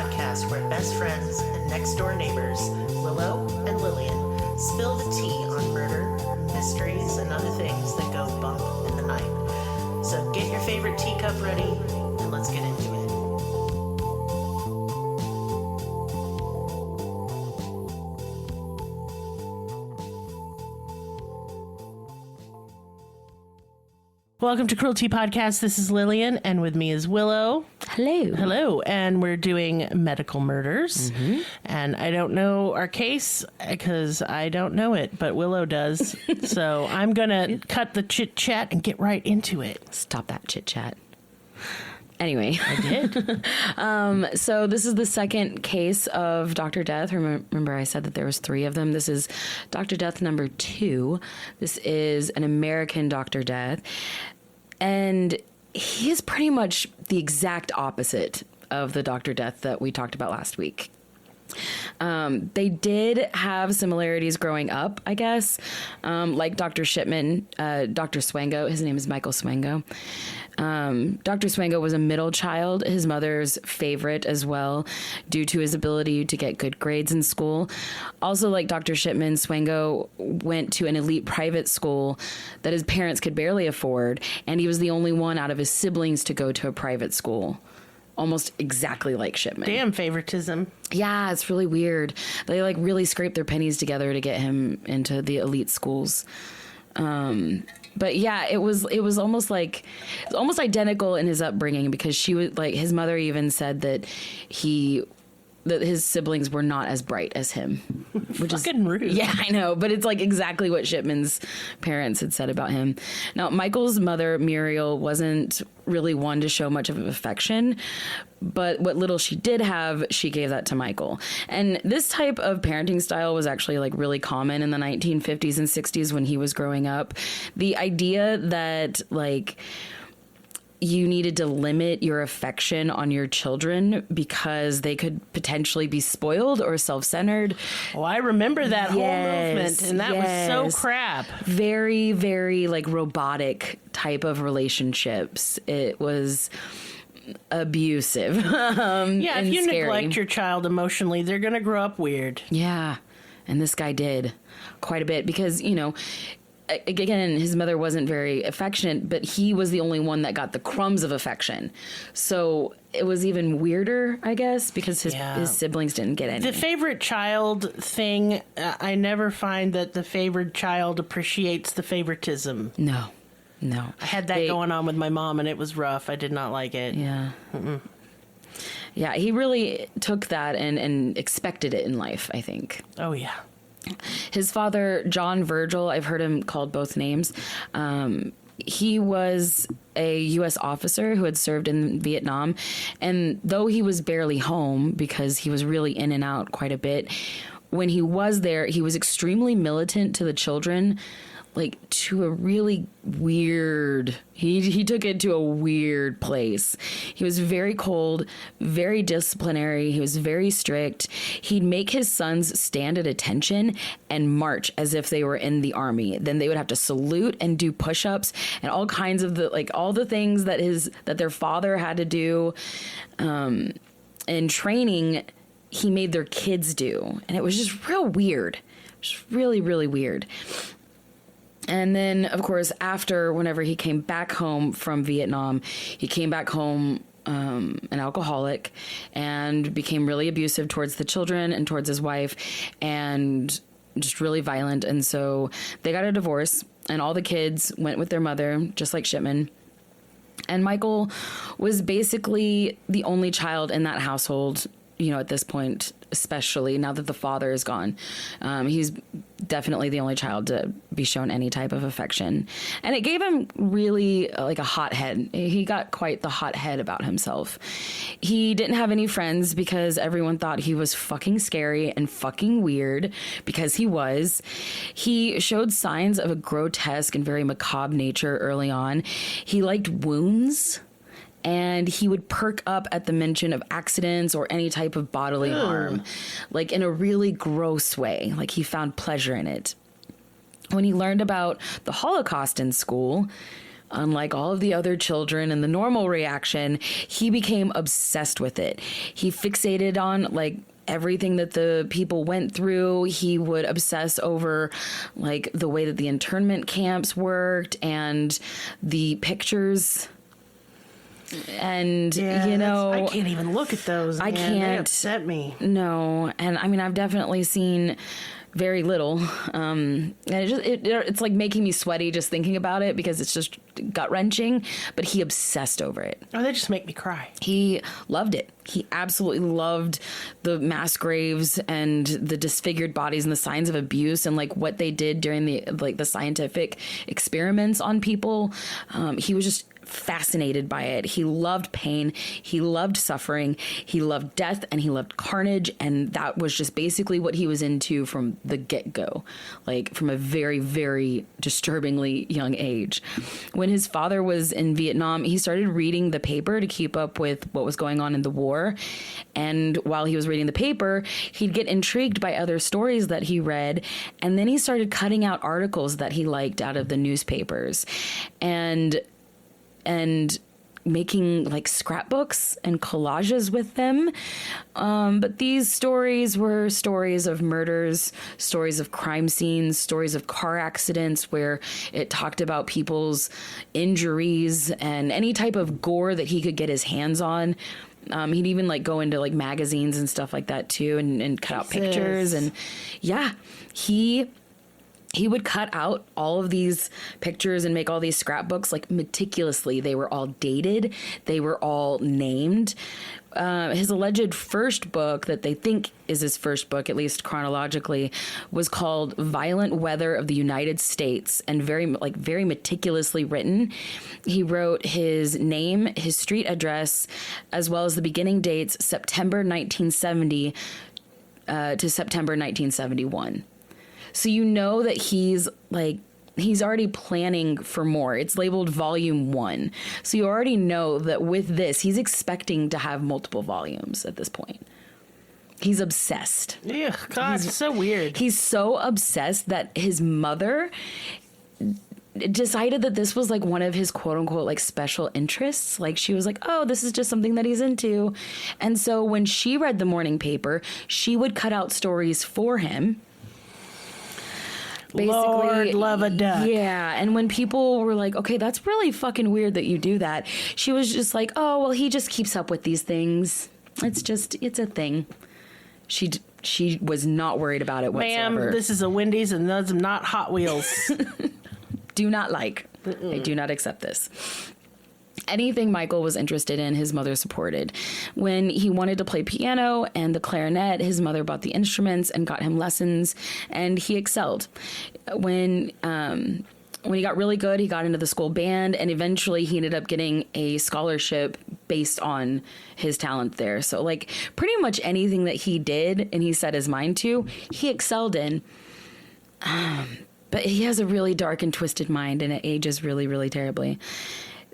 podcast where best friends and next-door neighbors, Willow and Lillian, spill the tea on murder, mysteries, and other things that go bump in the night. So get your favorite teacup ready, and let's get into it. Welcome to Cruelty Podcast. This is Lillian, and with me is Willow. Hello. Hello, and we're doing medical murders. Mm-hmm. And I don't know our case because I don't know it, but Willow does. So I'm going to cut the chit-chat and get right into it. Stop that chit-chat. Anyway. I did. So this is the second case of Dr. Death. Remember I said that there was 3 of them. This is Dr. Death number 2. This is an American Dr. Death. And he is pretty much the exact opposite of the Dr. Death that we talked about last week. They did have similarities growing up, I guess. Like Dr. Shipman, Dr. Swango, his name is Michael Swango. Dr. Swango was a middle child, his mother's favorite as well, due to his ability to get good grades in school. Also, like Dr. Shipman, Swango went to an elite private school that his parents could barely afford, and he was the only one out of his siblings to go to a private school. Almost exactly like Shipman. Damn favoritism. Yeah, it's really weird. They like really scraped their pennies together to get him into the elite schools. But yeah, it was almost like almost identical in his upbringing, because she was like, his mother even said that his siblings were not as bright as him, which is fucking rude. Yeah, I know, but it's like exactly what Shipman's parents had said about him. Now, Michael's mother, Muriel, wasn't really one to show much of affection, but what little she did have, she gave that to Michael. And this type of parenting style was actually like really common in the 1950s and 60s when he was growing up. The idea that like you needed to limit your affection on your children because they could potentially be spoiled or self-centered. Oh, I remember that whole movement, and that was so crap. Very, very like robotic type of relationships. It was abusive. Yeah, if you scary. neglect your child emotionally, they're going to grow up weird. Yeah, and this guy did quite a bit because, you know, again, his mother wasn't very affectionate, but he was the only one that got the crumbs of affection. So it was even weirder, I guess, because his siblings didn't get any. The favorite child thing, I never find that the favored child appreciates the favoritism. No. I had that going on with my mom, and it was rough. I did not like it. Yeah. Mm-mm. Yeah, he really took that and expected it in life, I think. Oh, yeah. His father, John Virgil, I've heard him called both names. He was a U.S. officer who had served in Vietnam. And though he was barely home because he was really in and out quite a bit, when he was there, he was extremely militant to the children, like to a really weird, he took it to a weird place. He was very cold, very disciplinary. He was very strict. He'd make his sons stand at attention and march as if they were in the army. Then they would have to salute and do push-ups and all kinds of all the things that their father had to do. In training, he made their kids do. And it was just real weird. Just really, really weird. And then, of course, whenever he came back home from Vietnam, he came back home an alcoholic and became really abusive towards the children and towards his wife and just really violent. And so they got a divorce and all the kids went with their mother, just like Shipman. And Michael was basically the only child in that household, you know, at this point, especially now that the father is gone. He's definitely the only child to be shown any type of affection. And it gave him really like a hot head. He got quite the hot head about himself. He didn't have any friends because everyone thought he was fucking scary and fucking weird, because he was. He showed signs of a grotesque and very macabre nature early on. He liked wounds. And he would perk up at the mention of accidents or any type of bodily harm, like in a really gross way. Like he found pleasure in it. When he learned about the Holocaust in school, unlike all of the other children and the normal reaction, he became obsessed with it. He fixated on like everything that the people went through. He would obsess over like the way that the internment camps worked and the pictures. And I can't even look at those. I can't. They upset me. No, and I mean I've definitely seen very little. And it's like making me sweaty just thinking about it because it's just gut wrenching. But he obsessed over it. Oh, they just make me cry. He loved it. He absolutely loved the mass graves and the disfigured bodies and the signs of abuse and like what they did during the scientific experiments on people. He was just fascinated by it. He loved pain. He loved suffering. He loved death and he loved carnage. And that was just basically what he was into from the get-go, like from a very, very disturbingly young age. When his father was in Vietnam, he started reading the paper to keep up with what was going on in the war. And while he was reading the paper, he'd get intrigued by other stories that he read. And then he started cutting out articles that he liked out of the newspapers and making like scrapbooks and collages with them. But these stories were stories of murders, stories of crime scenes, stories of car accidents where it talked about people's injuries and any type of gore that he could get his hands on. He'd even like go into like magazines and stuff like that too and cut out pictures. And yeah, he would cut out all of these pictures and make all these scrapbooks like meticulously. They were all dated. They were all named. His alleged first book that they think is his first book, at least chronologically, was called Violent Weather of the United States and very meticulously written. He wrote his name, his street address, as well as the beginning dates, September 1970 to September 1971. So you know that he's already planning for more. It's labeled volume 1. So you already know that with this, he's expecting to have multiple volumes at this point. He's obsessed. Yeah, God, it's so weird. He's so obsessed that his mother decided that this was like one of his quote unquote like special interests. Like she was like, oh, this is just something that he's into. And so when she read the morning paper, she would cut out stories for him. Basically, Lord love a duck. Yeah, and when people were like, okay, that's really fucking weird that you do that, she was just like, oh, well, he just keeps up with these things. It's a thing. She was not worried about it whatsoever. Ma'am, this is a Wendy's and those are not Hot Wheels. Do not like. I do not accept this. Anything Michael was interested in, his mother supported. When he wanted to play piano and the clarinet, his mother bought the instruments and got him lessons, and he excelled. When he got really good, he got into the school band, and eventually he ended up getting a scholarship based on his talent there. So, like, pretty much anything that he did and he set his mind to, he excelled in. But he has a really dark and twisted mind, and it ages really, really terribly.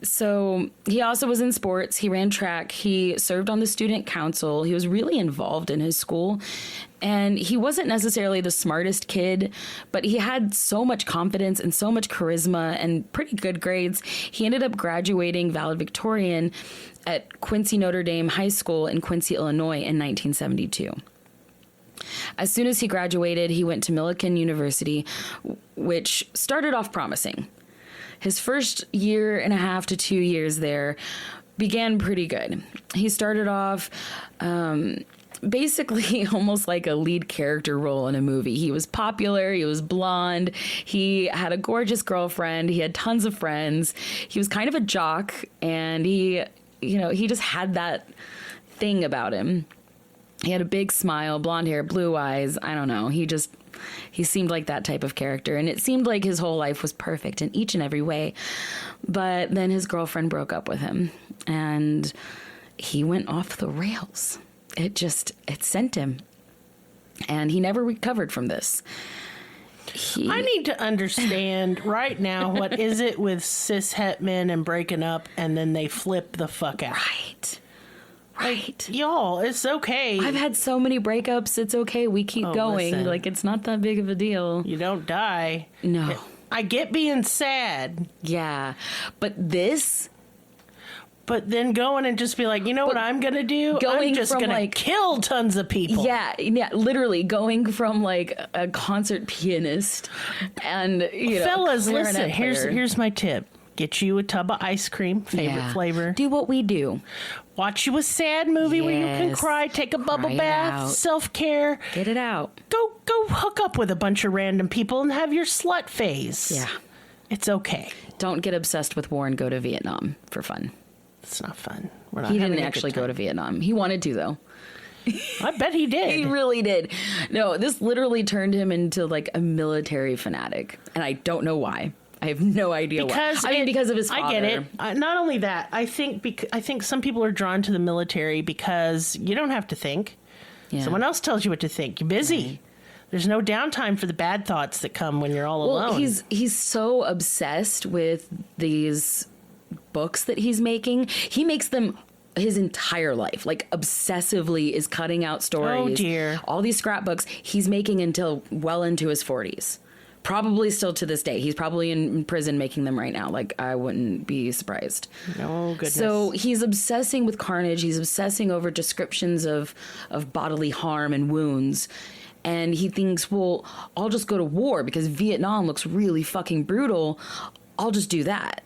So he also was in sports. He ran track. He served on the student council. He was really involved in his school. And he wasn't necessarily the smartest kid, but he had so much confidence and so much charisma and pretty good grades. He ended up graduating valedictorian at Quincy Notre Dame High School in Quincy, Illinois in 1972. As soon as he graduated, he went to Millikan University, which started off promising. His first year and a half to 2 years there began pretty good. He started off basically almost like a lead character role in a movie. He was popular. He was blonde. He had a gorgeous girlfriend. He had tons of friends. He was kind of a jock, and he just had that thing about him. He had a big smile, blonde hair, blue eyes. I don't know. He seemed like that type of character, and it seemed like his whole life was perfect in each and every way. But then his girlfriend broke up with him, and he went off the rails. It sent him, and he never recovered from this. I need to understand right now, what is it with cis-het men and breaking up, and then they flip the fuck out? Right. Like, y'all, it's okay. I've had so many breakups. It's okay. We keep going. Listen. Like, it's not that big of a deal. You don't die. No. I get being sad. Yeah. But this... But then going and just be like, you know what I'm going to do? I'm just going to kill tons of people. Yeah, literally going from like a concert pianist and, Fellas, listen, here's my tip. Get you a tub of ice cream, favorite flavor. Do what we do. Watch you a sad movie where you can cry, take a bubble bath, self-care. Get it out. Go hook up with a bunch of random people and have your slut phase. Yeah. It's okay. Don't get obsessed with war and go to Vietnam for fun. It's not fun. He didn't actually go to Vietnam. He wanted to, though. I bet he did. He really did. No, this literally turned him into like a military fanatic. And I don't know why. I have no idea why. Because of his father. I get it. Not only that, I think some people are drawn to the military because you don't have to think. Yeah. Someone else tells you what to think. You're busy. Right. There's no downtime for the bad thoughts that come when you're all alone. He's so obsessed with these books that he's making. He makes them his entire life, like obsessively is cutting out stories. Oh dear. All these scrapbooks he's making until well into his 40s. Probably still to this day. He's probably in prison making them right now. Like, I wouldn't be surprised. Oh, goodness. So he's obsessing with carnage. He's obsessing over descriptions of bodily harm and wounds. And he thinks, well, I'll just go to war because Vietnam looks really fucking brutal. I'll just do that.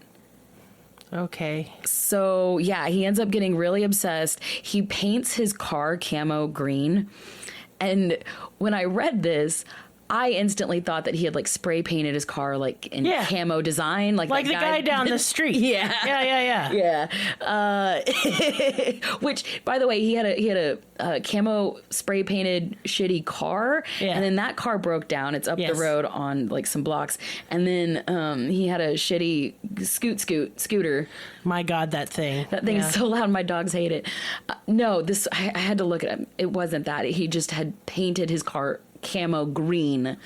Okay. So, yeah, he ends up getting really obsessed. He paints his car camo green. And when I read this, I instantly thought that he had like spray painted his car like in camo design, like the guy down the street. Yeah. Which, by the way, he had a camo spray painted shitty car, and then that car broke down. It's up the road on like some blocks, and then he had a shitty scooter. My God, that thing! That thing is so loud. My dogs hate it. No, this I had to look at him. It wasn't that. He just had painted his car camo green,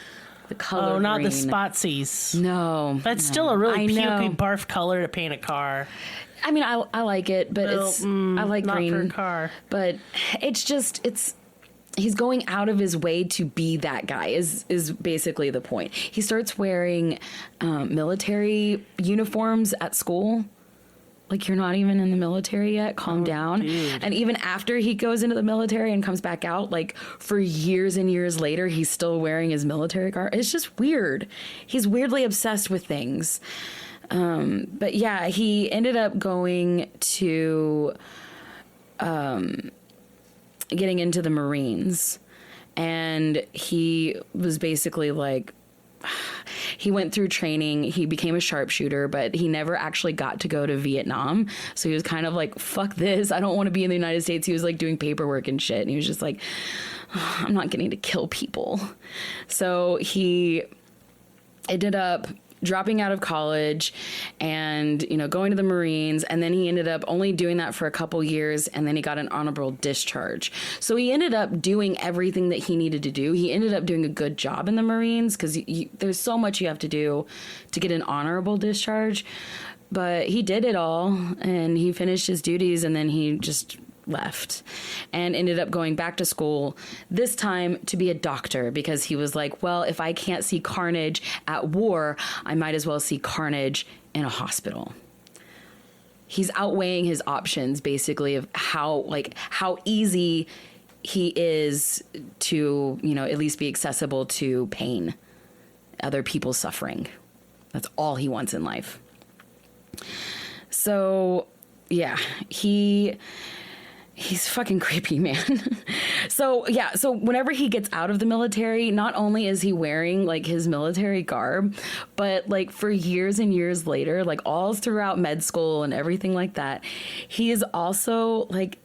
the color. Oh, not green. the Spotsies. No, that's still a really pukey barf color to paint a car. I mean, I like it, but I like not green for a car. But it's he's going out of his way to be that guy. Is basically the point. He starts wearing military uniforms at school. Like, you're not even in the military yet. Calm down. Dude. And even after he goes into the military and comes back out, like, for years and years later, he's still wearing his military garb. It's just weird. He's weirdly obsessed with things. But, yeah, he ended up going to getting into the Marines. And he was basically like... He went through training. He became a sharpshooter, but he never actually got to go to Vietnam. So he was kind of like, fuck this. I don't want to be in the United States. He was like doing paperwork and shit. And he was just like, oh, I'm not getting to kill people. So he ended up dropping out of college and, going to the Marines. And then he ended up only doing that for a couple years. And then he got an honorable discharge. So he ended up doing everything that he needed to do. He ended up doing a good job in the Marines because there's so much you have to do to get an honorable discharge. But he did it all and he finished his duties and then he just left and ended up going back to school, this time to be a doctor, because he was like, well, if I can't see carnage at war, I might as well see carnage in a hospital. He's outweighing his options, basically, of how easy he is to, at least be accessible to pain, other people's suffering. That's all he wants in life. So, yeah, He's fucking creepy, man. So whenever he gets out of the military, not only is he wearing like his military garb, but like for years and years later, like all throughout med school and everything like that, he is also like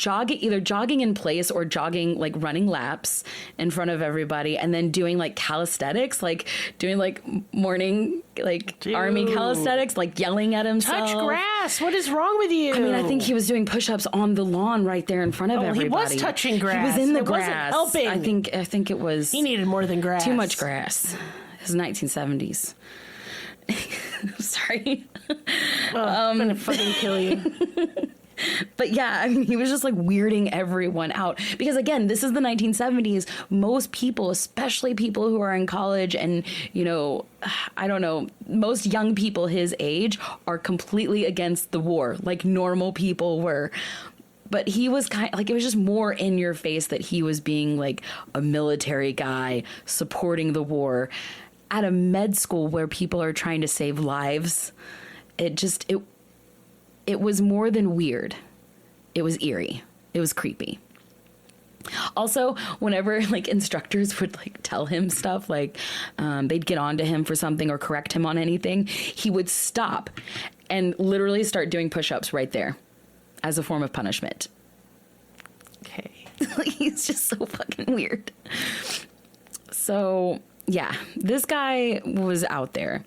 either jogging in place or jogging, like running laps in front of everybody, and then doing like calisthenics, like doing like morning, like army calisthenics, like yelling at himself. Touch grass. What is wrong with you? I mean, I think he was doing push-ups on the lawn right there in front of everybody. He was touching grass. He was in the grass. Wasn't helping. I think it was. He needed more than grass. Too much grass. It was 1970s. Sorry. I'm gonna fucking kill you. But yeah, I mean, he was just like weirding everyone out because, again, this is the 1970s. Most people, especially people who are in college and, you know, I don't know, most young people his age are completely against the war, like normal people were. But he was kind of like, it was just more in your face that he was being like a military guy supporting the war at a med school where people are trying to save lives. It was more than weird. It was eerie. It was creepy. Also, whenever like instructors would like tell him stuff, like they'd get on to him for something or correct him on anything, he would stop and literally start doing push-ups right there as a form of punishment. Okay. Like, he's just so fucking weird. So yeah, this guy was out there.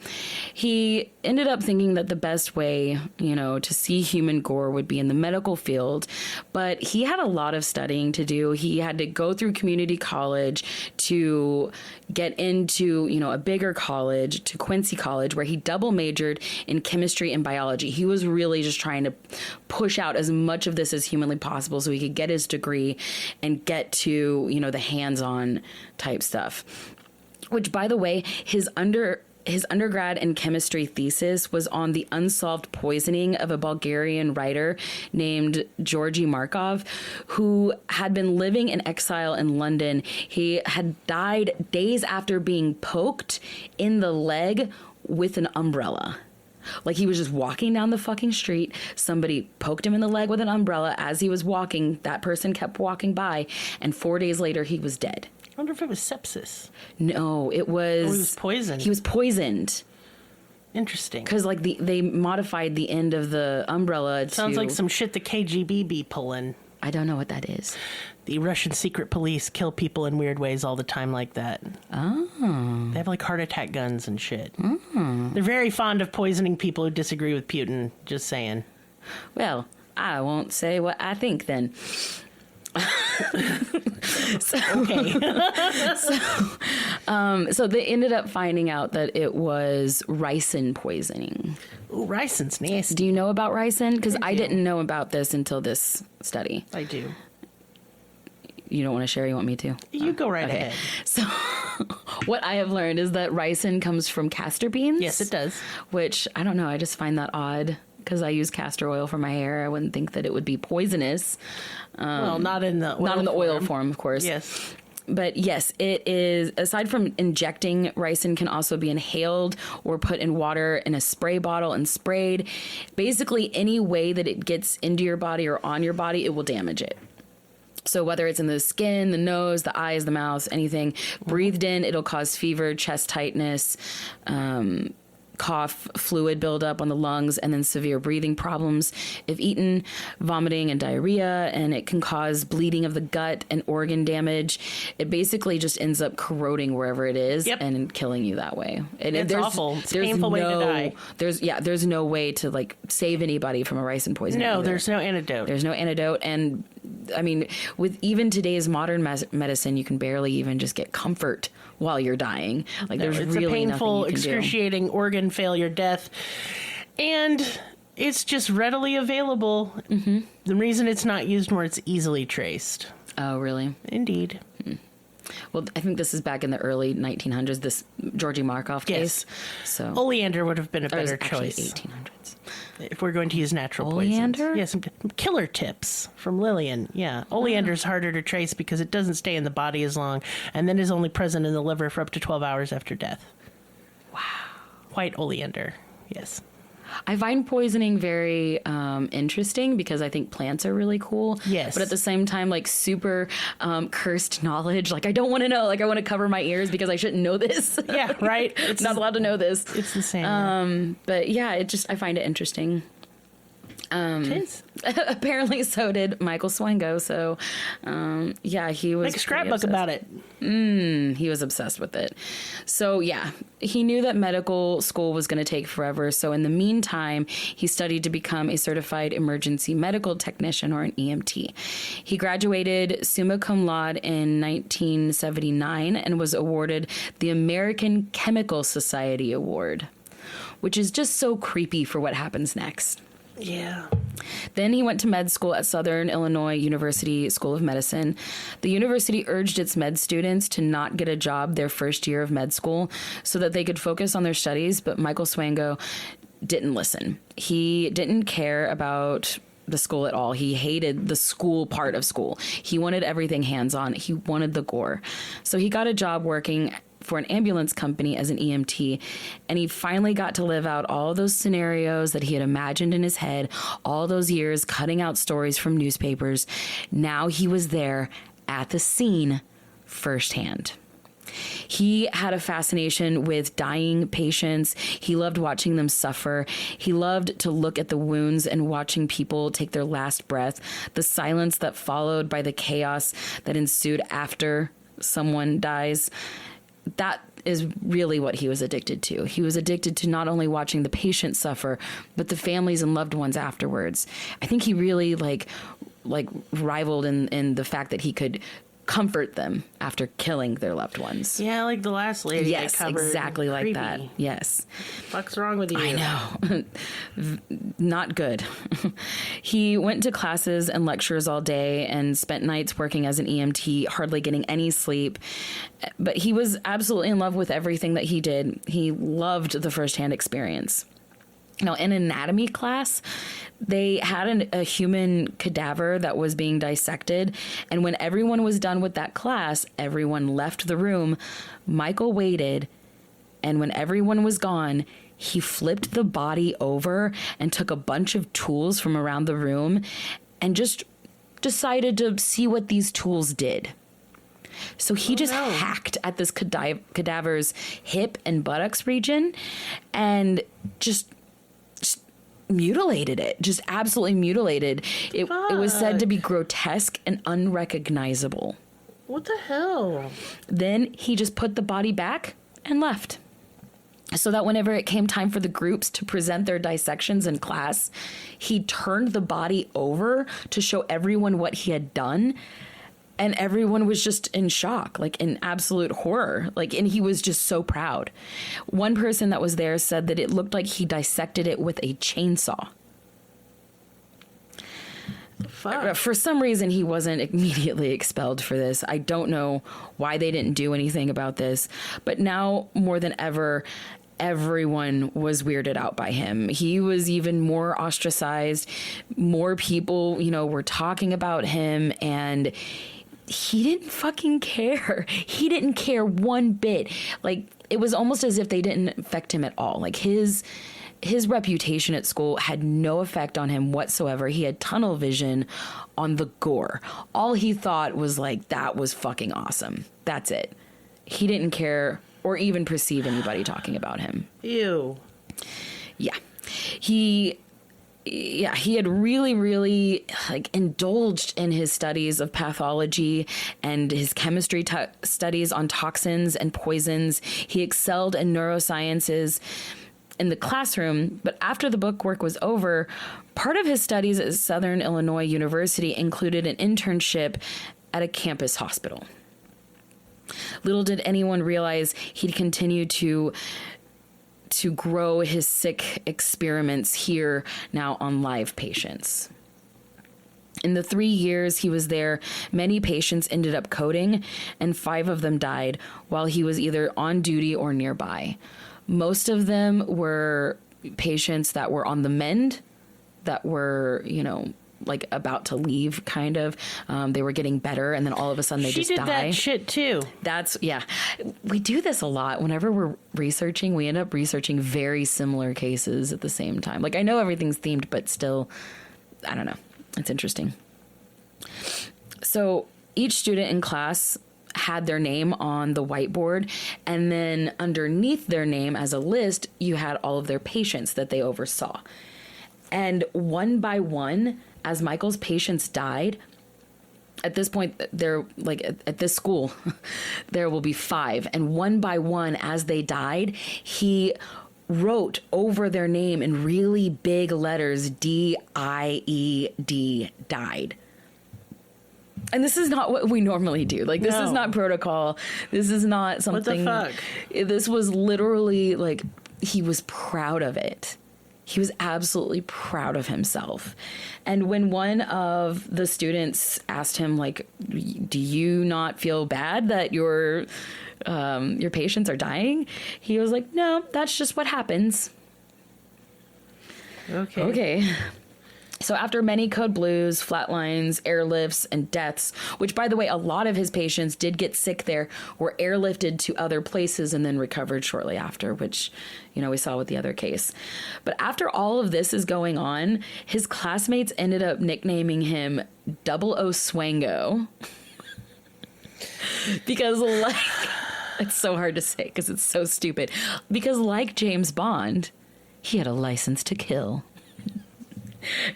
He ended up thinking that the best way, you know, to see human gore would be in the medical field, but he had a lot of studying to do. He had to go through community college to get into, you know, a bigger college, to Quincy College, where he double majored in chemistry and biology. He was really just trying to push out as much of this as humanly possible so he could get his degree and get to, you know, the hands-on type stuff. Which, by the way, his undergrad and chemistry thesis was on the unsolved poisoning of a Bulgarian writer named Georgy Markov, who had been living in exile in London. He had died days after being poked in the leg with an umbrella. Like, he was just walking down the fucking street. Somebody poked him in the leg with an umbrella as he was walking. That person kept walking by, and 4 days later, he was dead. I wonder if it was sepsis. No, it was... Oh, he was poisoned. He was poisoned. Interesting. Because, like, they modified the end of the umbrella to... Sounds like some shit the KGB be pulling. I don't know what that is. The Russian secret police kill people in weird ways all the time like that. Oh. They have, like, heart attack guns and shit. Oh. They're very fond of poisoning people who disagree with Putin, just saying. Well, I won't say what I think, then. Okay. So they ended up finding out that it was ricin poisoning. Ooh, ricin's nasty. Do you know about ricin? Because I didn't know about this until this study. I do. You don't want to share? You want me to? You go right ahead. So what I have learned is that ricin comes from castor beans. Yes, it does. Which, I don't know, I just find that odd. Because I use castor oil for my hair, I wouldn't think that it would be poisonous. Well, not in the oil form, of course. Yes. But yes, it is. Aside from injecting, ricin can also be inhaled or put in water in a spray bottle and sprayed. Basically, any way that it gets into your body or on your body, it will damage it. So whether it's in the skin, the nose, the eyes, the mouth, anything, breathed in, it'll cause fever, chest tightness, cough, fluid buildup on the lungs, and then severe breathing problems if eaten, vomiting and diarrhea, and it can cause bleeding of the gut and organ damage. It basically just ends up corroding wherever it is and killing you that way. It's awful. It's a painful way to die. There's no way to like save anybody from a ricin poisoning. No, there's no antidote. There's no antidote, and I mean, with even today's modern medicine, you can barely even just get comfort while you're dying. Like, there's it's really a painful, nothing you can excruciating organ failure, death, and it's just readily available. Mm-hmm. The reason it's not used more, it's easily traced. Oh, really? Indeed. Well, I think this is back in the early 1900s, this Georgy Markov case. So Oleander would have been a better choice. 1800s. If we're going to use natural Oleander? poisons. Yeah, some killer tips from Lillian. Yeah. Oleander's harder to trace because it doesn't stay in the body as long and then is only present in the liver for up to 12 hours after death. Wow. White oleander. Yes. I find poisoning very interesting because I think plants are really cool. Yes. But at the same time, like, super cursed knowledge. Like, I don't want to know. Like, I want to cover my ears because I shouldn't know this. Yeah, right? It's not allowed to know this. It's the same. But yeah, I find it interesting. It is. Apparently so did Michael Swango. So, yeah, he was... Make a scrapbook about it. He was obsessed with it. So, yeah, he knew that medical school was going to take forever. So, in the meantime, he studied to become a certified emergency medical technician, or an EMT. He graduated summa cum laude in 1979 and was awarded the American Chemical Society Award, which is just so creepy for what happens next. Yeah. Then he went to med school at Southern Illinois University School of Medicine. The university urged its med students to not get a job their first year of med school so that they could focus on their studies, but Michael Swango didn't listen. He didn't care about the school at all. He hated the school part of school. He wanted everything hands-on. He wanted the gore. So he got a job working for an ambulance company as an EMT, and he finally got to live out all those scenarios that he had imagined in his head all those years, cutting out stories from newspapers. Now he was there at the scene firsthand. He had a fascination with dying patients. He loved watching them suffer. He loved to look at the wounds and watching people take their last breath, the silence that followed by the chaos that ensued after someone dies. That is really what he was addicted to. He was addicted to not only watching the patient suffer, but the families and loved ones afterwards. I think he really like rivaled in the fact that he could comfort them after killing their loved ones. Yeah, like the last lady. Yes, exactly like that. Yes. What's wrong with you? I know. Not good. He went to classes and lectures all day and spent nights working as an EMT, hardly getting any sleep. But he was absolutely in love with everything that he did. He loved the firsthand experience. Now, in anatomy class, they had a human cadaver that was being dissected. And when everyone was done with that class, everyone left the room. Michael waited. And when everyone was gone, he flipped the body over and took a bunch of tools from around the room and just decided to see what these tools did. So he hacked at this cadaver's hip and buttocks region and just mutilated it, just absolutely mutilated. It was said to be grotesque and unrecognizable. What the hell? Then he just put the body back and left. So that whenever it came time for the groups to present their dissections in class, he turned the body over to show everyone what he had done. And everyone was just in shock, like in absolute horror. And he was just so proud. One person that was there said that it looked like he dissected it with a chainsaw. Fuck. For some reason, he wasn't immediately expelled for this. I don't know why they didn't do anything about this. But now, more than ever, everyone was weirded out by him. He was even more ostracized. More people, were talking about him, and he didn't fucking care. He didn't care one bit. It was almost as if they didn't affect him at all. His reputation at school had no effect on him whatsoever. He had tunnel vision on the gore. All he thought was that was fucking awesome. That's it. He didn't care or even perceive anybody talking about him. Ew. Yeah. He had really, really indulged in his studies of pathology and his chemistry studies on toxins and poisons. He excelled in neurosciences in the classroom, but after the book work was over, part of his studies at Southern Illinois University included an internship at a campus hospital. Little did anyone realize he'd continue to grow his sick experiments here now on live patients. In the 3 years he was there, many patients ended up coding, and 5 of them died while he was either on duty or nearby. Most of them were patients that were on the mend, that were, about to leave, kind of. They were getting better, and then all of a sudden they just die. She did that shit too. Yeah. We do this a lot. Whenever we're researching, we end up researching very similar cases at the same time. I know everything's themed, but still, I don't know. It's interesting. So each student in class had their name on the whiteboard, and then underneath their name as a list, you had all of their patients that they oversaw. And one by one, as Michael's patients died, at this point, at this school, there will be 5. And one by one, as they died, he wrote over their name in really big letters, D-I-E-D, died. And this is not what we normally do. This is not protocol. This is not something. What the fuck? This was literally he was proud of it. He was absolutely proud of himself. And when one of the students asked him, like, do you not feel bad that your patients are dying? He was like, no, that's just what happens. Okay. So after many code blues, flatlines, airlifts, and deaths, which, by the way, a lot of his patients did get sick there, were airlifted to other places and then recovered shortly after, which, we saw with the other case. But after all of this is going on, his classmates ended up nicknaming him 00 Swango. Because, it's so hard to say because it's so stupid. Because like James Bond, he had a license to kill.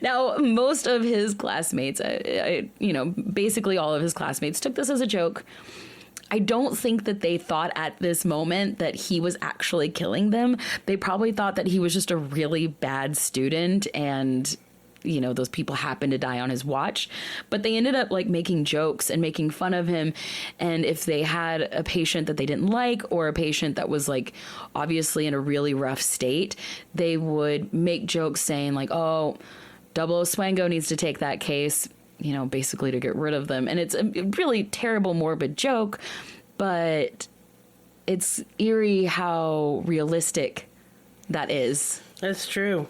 Now, most of his classmates, basically all of his classmates took this as a joke. I don't think that they thought at this moment that he was actually killing them. They probably thought that he was just a really bad student and, those people happened to die on his watch. But they ended up making jokes and making fun of him. And if they had a patient that they didn't like or a patient that was obviously in a really rough state, they would make jokes saying oh, 00 Swango needs to take that case, basically to get rid of them. And it's a really terrible, morbid joke, but it's eerie how realistic that is. That's true.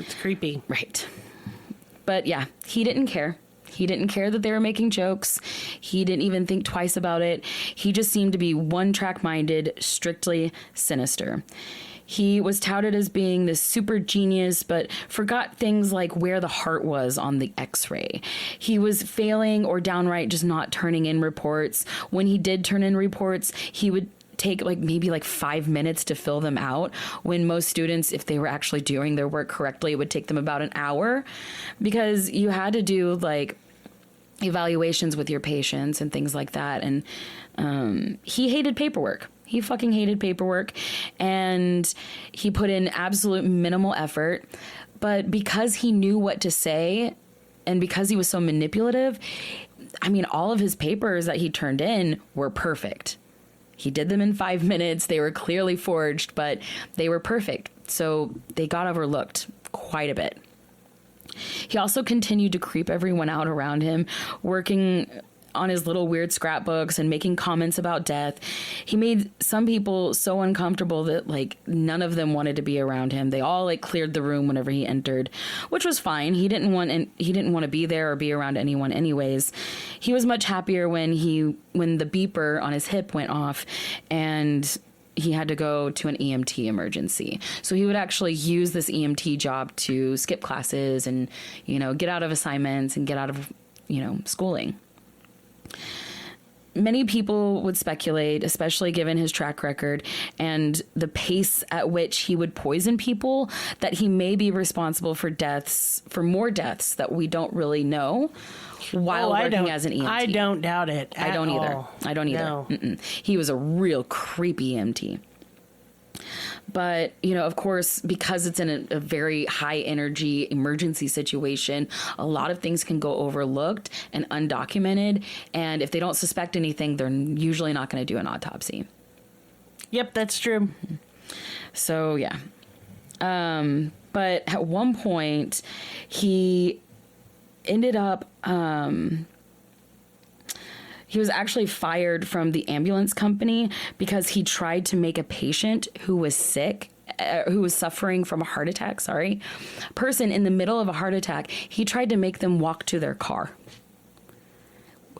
It's creepy. Right. But yeah, he didn't care. He didn't care that they were making jokes. He didn't even think twice about it. He just seemed to be one-track minded, strictly sinister. He was touted as being this super genius, but forgot things like where the heart was on the x-ray. He was failing or downright just not turning in reports. When he did turn in reports, he would take maybe 5 minutes to fill them out, when most students, if they were actually doing their work correctly, it would take them about an hour, because you had to do evaluations with your patients and things like that. And he hated paperwork. He fucking hated paperwork, and he put in absolute minimal effort. But because he knew what to say and because he was so manipulative, all of his papers that he turned in were perfect. He did them in 5 minutes. They were clearly forged, but they were perfect. So they got overlooked quite a bit. He also continued to creep everyone out around him, working on his little weird scrapbooks and making comments about death. He made some people so uncomfortable that none of them wanted to be around him. They all cleared the room whenever he entered, which was fine. He didn't want to be there or be around anyone anyways. He was much happier when the beeper on his hip went off and he had to go to an EMT emergency. So he would actually use this EMT job to skip classes and, get out of assignments and get out of, schooling. Many people would speculate, especially given his track record and the pace at which he would poison people, that he may be responsible for more deaths that we don't really know while working as an EMT. I don't doubt it. I don't either. No. He was a real creepy EMT. But, of course, because it's in a very high energy emergency situation, a lot of things can go overlooked and undocumented. And if they don't suspect anything, they're usually not going to do an autopsy. Yep, that's true. So, yeah. But at one point, he ended up... He was actually fired from the ambulance company because he tried to make a patient who was sick, who was suffering from a heart attack, person in the middle of a heart attack, he tried to make them walk to their car.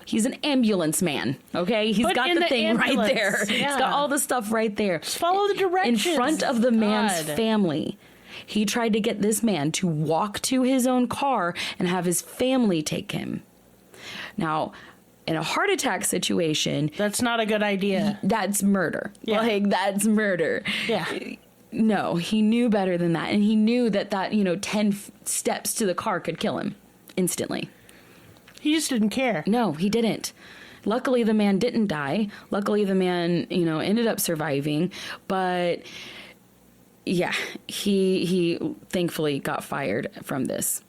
He's an ambulance man, okay? He's got the thing right there. Yeah. He's got all the stuff right there. Just follow the directions. In front of the man's family. He tried to get this man to walk to his own car and have his family take him. Now... in a heart attack situation... that's not a good idea. That's murder. Yeah. That's murder. Yeah. No, he knew better than that. And he knew that 10 steps to the car could kill him instantly. He just didn't care. No, he didn't. Luckily, the man didn't die. Luckily, the man, ended up surviving. But, yeah, he thankfully got fired from this.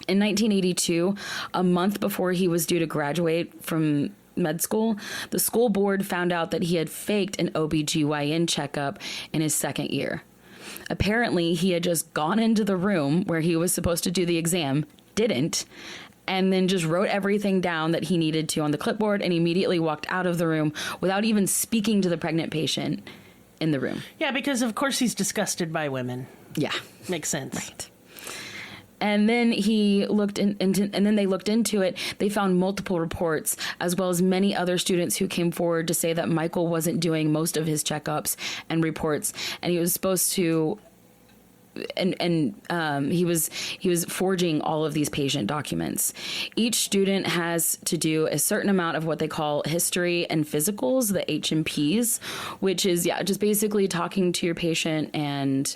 In 1982, a month before he was due to graduate from med school, the school board found out that he had faked an OBGYN checkup in his second year. Apparently, he had just gone into the room where he was supposed to do the exam, didn't, and then just wrote everything down that he needed to on the clipboard and immediately walked out of the room without even speaking to the pregnant patient in the room. Yeah, because of course he's disgusted by women. Yeah. Makes sense. Right. And then he looked and then they looked into it. They found multiple reports, as well as many other students who came forward to say that Michael wasn't doing most of his checkups and reports, and he was supposed to. He was forging all of these patient documents. Each student has to do a certain amount of what they call history and physicals, the H&Ps, which is just basically talking to your patient and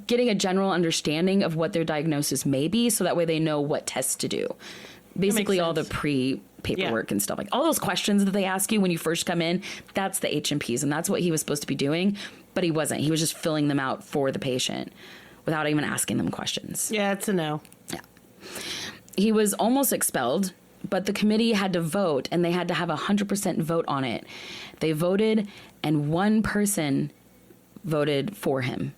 getting a general understanding of what their diagnosis may be, so that way they know what tests to do. Basically, all the paperwork and stuff, like all those questions that they ask you when you first come in. That's the H&Ps, and that's what he was supposed to be doing. But he wasn't. He was just filling them out for the patient without even asking them questions. Yeah, it's a no. Yeah. He was almost expelled, but the committee had to vote, and they had to have 100% vote on it. They voted, and one person voted for him.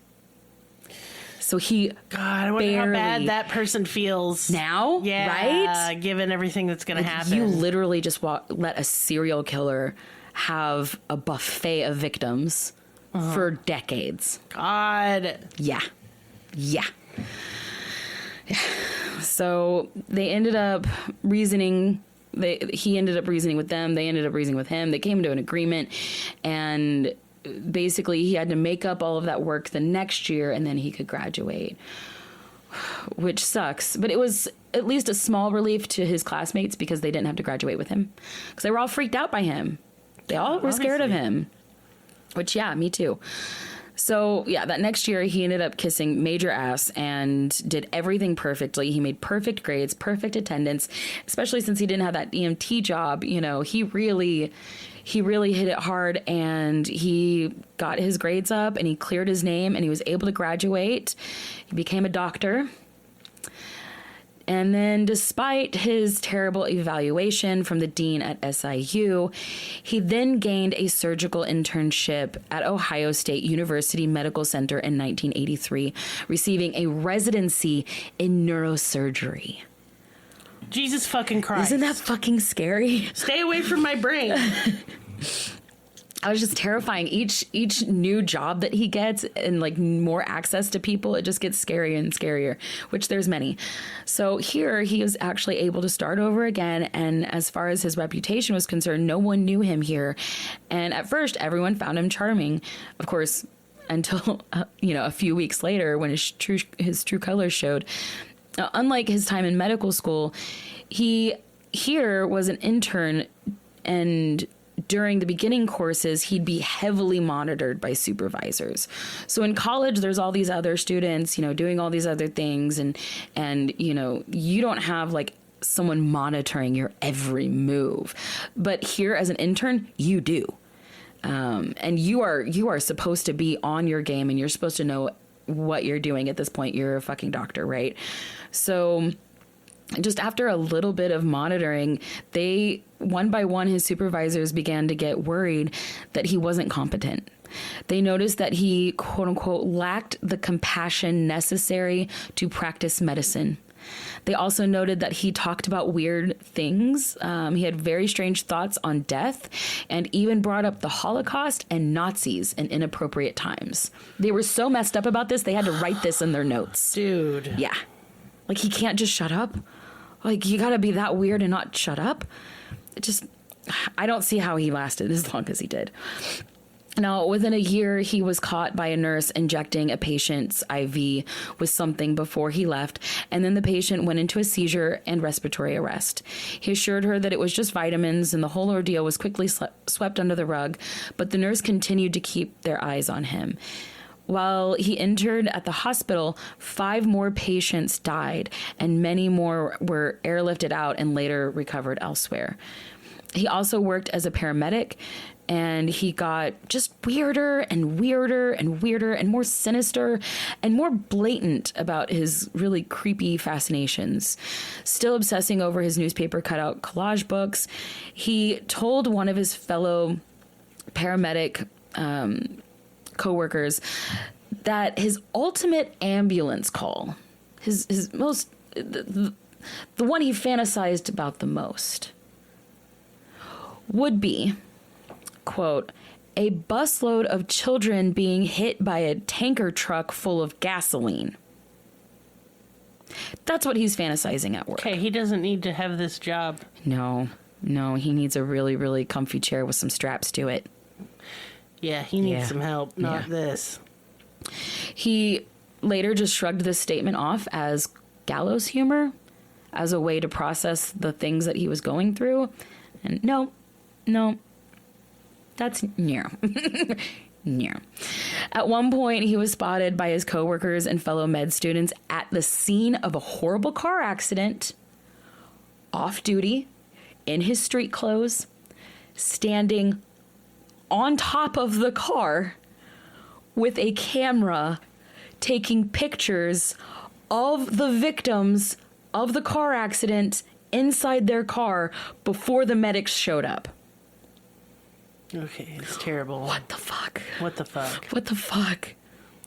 So he God, I wonder how bad that person feels now, right? Given everything that's going to happen. You literally just let a serial killer have a buffet of victims for decades. God. Yeah. So they ended up reasoning. He ended up reasoning with them. They ended up reasoning with him. They came to an agreement, and basically he had to make up all of that work the next year, and then he could graduate, which sucks. But it was at least a small relief to his classmates, because they didn't have to graduate with him, because they were all freaked out by him. They all were scared of him, which, yeah, me too. So, yeah, that next year he ended up kissing major ass and did everything perfectly. He made perfect grades, perfect attendance, especially since he didn't have that EMT job. You know, he really hit it hard, and he got his grades up, and he cleared his name, and he was able to graduate. He became a doctor. And then, despite his terrible evaluation from the dean at SIU, he then gained a surgical internship at Ohio State University Medical Center in 1983, receiving a residency in neurosurgery. Jesus fucking Christ. Isn't that fucking scary? Stay away from my brain. I was just terrifying. Each new job that he gets and like more access to people, it just gets scarier and scarier, which there's many. So here he was actually able to start over again. And as far as his reputation was concerned, no one knew him here. And at first everyone found him charming, of course, until, a few weeks later when his true colors showed. Unlike his time in medical school, he here was an intern, and during the beginning courses, he'd be heavily monitored by supervisors. So in college, there's all these other students, doing all these other things. And you don't have like someone monitoring your every move. But here as an intern, you do. And you are supposed to be on your game, and you're supposed to know what you're doing at this point. You're a fucking doctor, right? So just after a little bit of monitoring, one by one, his supervisors began to get worried that he wasn't competent. They noticed that he, quote unquote, lacked the compassion necessary to practice medicine. They also noted that he talked about weird things. He had very strange thoughts on death, and even brought up the Holocaust and Nazis in inappropriate times. They were so messed up about this, they had to write this in their notes. Dude. Yeah. Like, he can't just shut up. Like, you gotta be that weird and not shut up. I don't see how he lasted as long as he did. Now, within a year, he was caught by a nurse injecting a patient's IV with something before he left, and then the patient went into a seizure and respiratory arrest. He assured her that it was just vitamins, and the whole ordeal was quickly swept under the rug, but the nurse continued to keep their eyes on him. While he entered at the hospital, 5 more patients died, and many more were airlifted out and later recovered elsewhere. He also worked as a paramedic, and he got just weirder and weirder and weirder and more sinister and more blatant about his really creepy fascinations. Still obsessing over his newspaper cutout collage books, he told one of his fellow paramedic coworkers that his ultimate ambulance call, his most, the one he fantasized about the most, would be, quote, a busload of children being hit by a tanker truck full of gasoline. That's what he's fantasizing at work. Okay, he doesn't need to have this job. No, he needs a really, really comfy chair with some straps to it. Yeah, he needs some help, not this. He later just shrugged this statement off as gallows humor, as a way to process the things that he was going through. And no, that's near. Near. At one point, he was spotted by his coworkers and fellow med students at the scene of a horrible car accident, off duty, in his street clothes, standing on top of the car with a camera, taking pictures of the victims of the car accident inside their car before the medics showed up. Okay, it's terrible. What the fuck? What the fuck? What the fuck?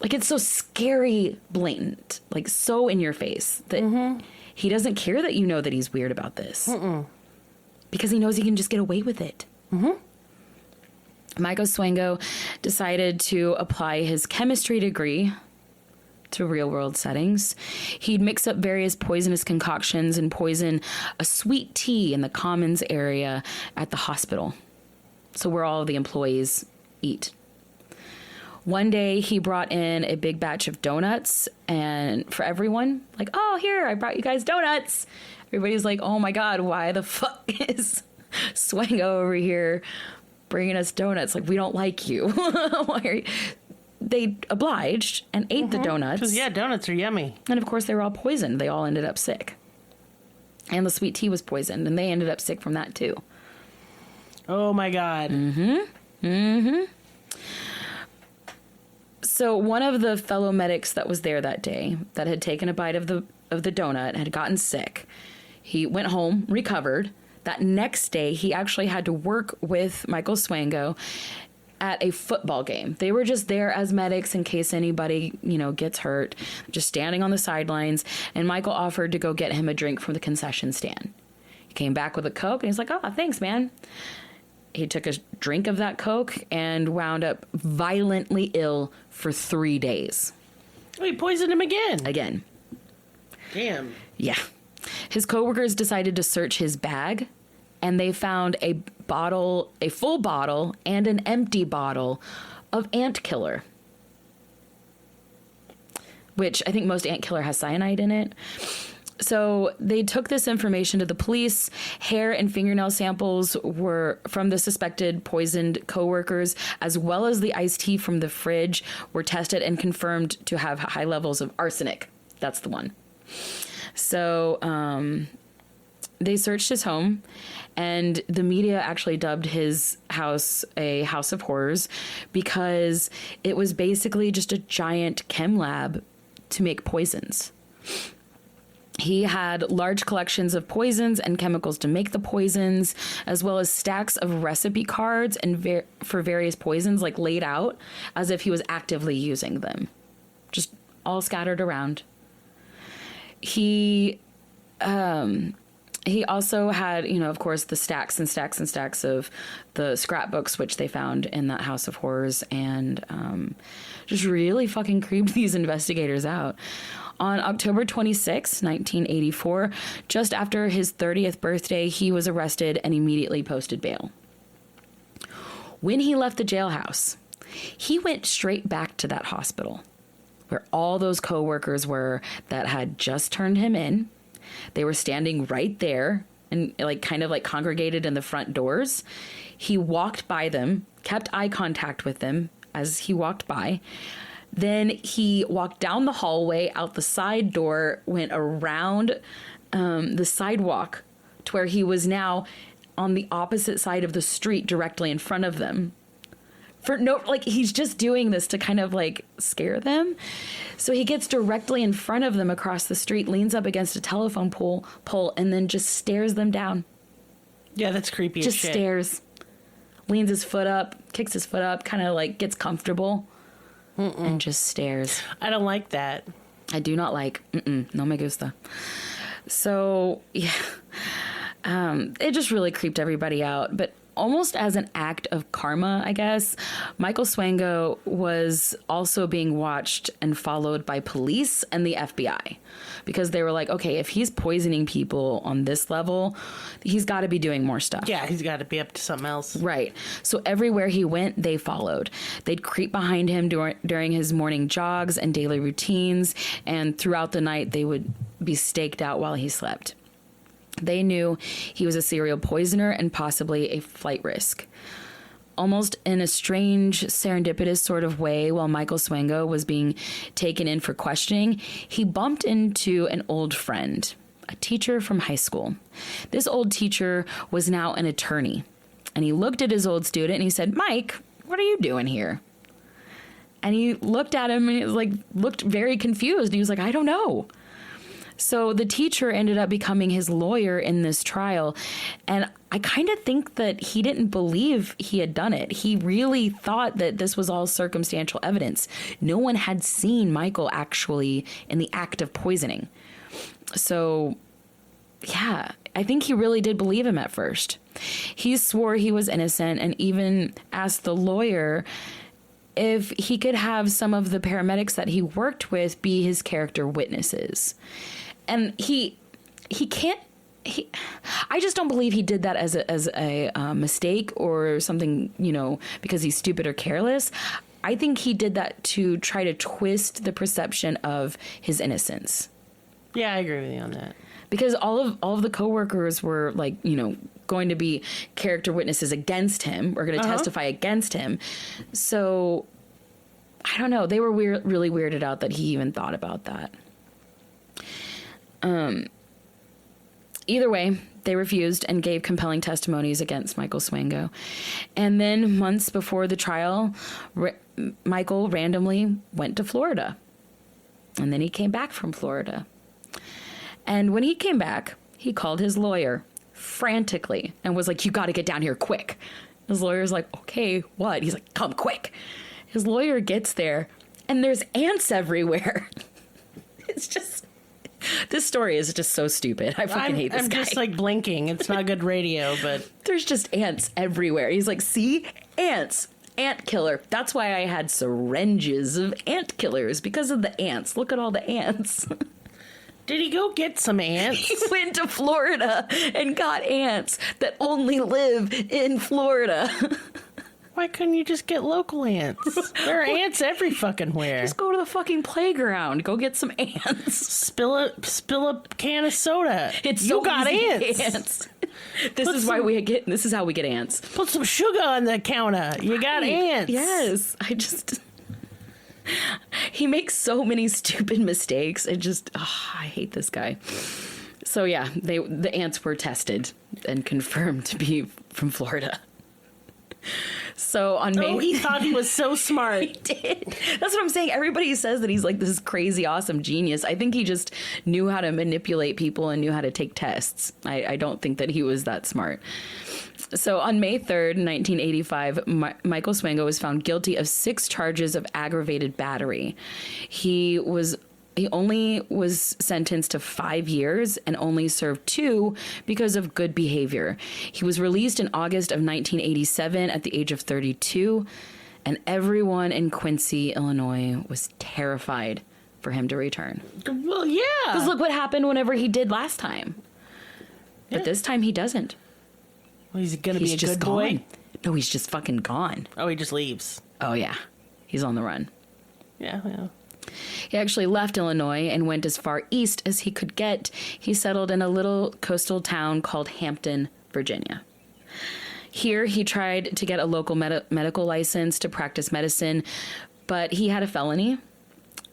Like, it's so scary blatant, like so in your face that he doesn't care that you know that he's weird about this. Because he knows he can just get away with it. Michael Swango decided to apply his chemistry degree to real-world settings. He'd mix up various poisonous concoctions and poison a sweet tea in the commons area at the hospital. So where all of the employees eat. One day he brought in a big batch of donuts and for everyone, like, oh, here, I brought you guys donuts. Everybody's like, oh my God, why the fuck is Swango over here bringing us donuts? Like, we don't like you. Why are you? They obliged and ate the donuts. Because, donuts are yummy. And of course, they were all poisoned. They all ended up sick. And the sweet tea was poisoned, and they ended up sick from that too. Oh my God. So one of the fellow medics that was there that day, that had taken a bite of the donut, had gotten sick. He went home, recovered. That next day, he actually had to work with Michael Swango at a football game. They were just there as medics in case anybody, gets hurt, just standing on the sidelines. And Michael offered to go get him a drink from the concession stand. He came back with a Coke, and he's like, oh, thanks, man. He took a drink of that Coke and wound up violently ill for 3 days. Oh, he poisoned him again. Again. Damn. Yeah. His coworkers decided to search his bag, and they found a full bottle and an empty bottle of ant killer, which I think most ant killer has cyanide in it. So they took this information to the police. Hair and fingernail samples were from the suspected poisoned coworkers, as well as the iced tea from the fridge, were tested and confirmed to have high levels of arsenic. That's the one. So they searched his home, and the media actually dubbed his house a house of horrors because it was basically just a giant chem lab to make poisons. He had large collections of poisons and chemicals to make the poisons, as well as stacks of recipe cards and for various poisons, like laid out as if he was actively using them, just all scattered around. He also had, of course, the stacks and stacks and stacks of the scrapbooks, which they found in that house of horrors, and just really fucking creeped these investigators out. On October 26, 1984, just after his 30th birthday, he was arrested and immediately posted bail. When he left the jailhouse, he went straight back to that hospital where all those coworkers were that had just turned him in. They were standing right there and kind of congregated in the front doors. He walked by them, kept eye contact with them as he walked by. Then he walked down the hallway, out the side door, went around the sidewalk to where he was now on the opposite side of the street directly in front of them. He's just doing this to kind of scare them. So he gets directly in front of them across the street, leans up against a telephone pole, and then just stares them down. Yeah, that's creepy as shit. Just stares. Leans his foot up, kicks his foot up, kind of gets comfortable. and just stares. I don't like that. I do not like. No me gusta. So, yeah. It just really creeped everybody out. But almost as an act of karma, I guess, Michael Swango was also being watched and followed by police and the FBI. Because they were like, okay, if he's poisoning people on this level, he's got to be doing more stuff. Yeah, he's got to be up to something else. Right. So everywhere he went, they followed. They'd creep behind him during his morning jogs and daily routines. And throughout the night, they would be staked out while he slept. They knew he was a serial poisoner and possibly a flight risk. Almost in a strange, serendipitous sort of way, while Michael Swango was being taken in for questioning, he bumped into an old friend, a teacher from high school. This old teacher was now an attorney, and he looked at his old student and he said, "Mike, what are you doing here?" And he looked at him and he looked very confused. He was like, "I don't know." So the teacher ended up becoming his lawyer in this trial. And I kind of think that he didn't believe he had done it. He really thought that this was all circumstantial evidence. No one had seen Michael actually in the act of poisoning. So, yeah, I think he really did believe him at first. He swore he was innocent and even asked the lawyer if he could have some of the paramedics that he worked with be his character witnesses. And I just don't believe he did that as a mistake or something, because he's stupid or careless. I think he did that to try to twist the perception of his innocence. Yeah, I agree with you on that. Because all of the coworkers were going to be character witnesses against him, or going to testify against him. So I don't know. They were really weirded out that he even thought about that. Either way, they refused and gave compelling testimonies against Michael Swango. And then months before the trial, Michael randomly went to Florida. And then he came back from Florida. And when he came back, he called his lawyer frantically and was like, "You got to get down here quick." His lawyer's like, "Okay, what?" He's like, "Come quick." His lawyer gets there and there's ants everywhere. It's just... This story is just so stupid. I fucking hate this guy. I'm just blinking. It's not good radio, but... There's just ants everywhere. He's like, "See? Ants. Ant killer. That's why I had syringes of ant killers, because of the ants. Look at all the ants." Did he go get some ants? He went to Florida and got ants that only live in Florida. Why couldn't you just get local ants? There are ants every fucking where. Just go to the fucking playground. Go get some ants. Spill a can of soda. It's you got ants. This is how we get ants. Put some sugar on the counter. You got ants. Yes. He makes so many stupid mistakes. I hate this guy. So yeah, the ants were tested and confirmed to be from Florida. So on May... Oh, he thought he was so smart. He did. That's what I'm saying. Everybody says that he's like this crazy, awesome genius. I think he just knew how to manipulate people and knew how to take tests. I don't think that he was that smart. So on May 3rd, 1985, Michael Swango was found guilty of 6 charges of aggravated battery. He only was sentenced to 5 years and only served 2 because of good behavior. He was released in August of 1987 at the age of 32, and everyone in Quincy, Illinois was terrified for him to return. Well, yeah. Because look what happened whenever he did last time. But this time he doesn't. Well, he's going to be a just good gone. boy? No, he's just fucking gone. Oh, he just leaves. Oh, yeah. He's on the run. Yeah. He actually left Illinois and went as far east as he could get. He settled in a little coastal town called Hampton, Virginia. Here, he tried to get a local medical license to practice medicine, but he had a felony,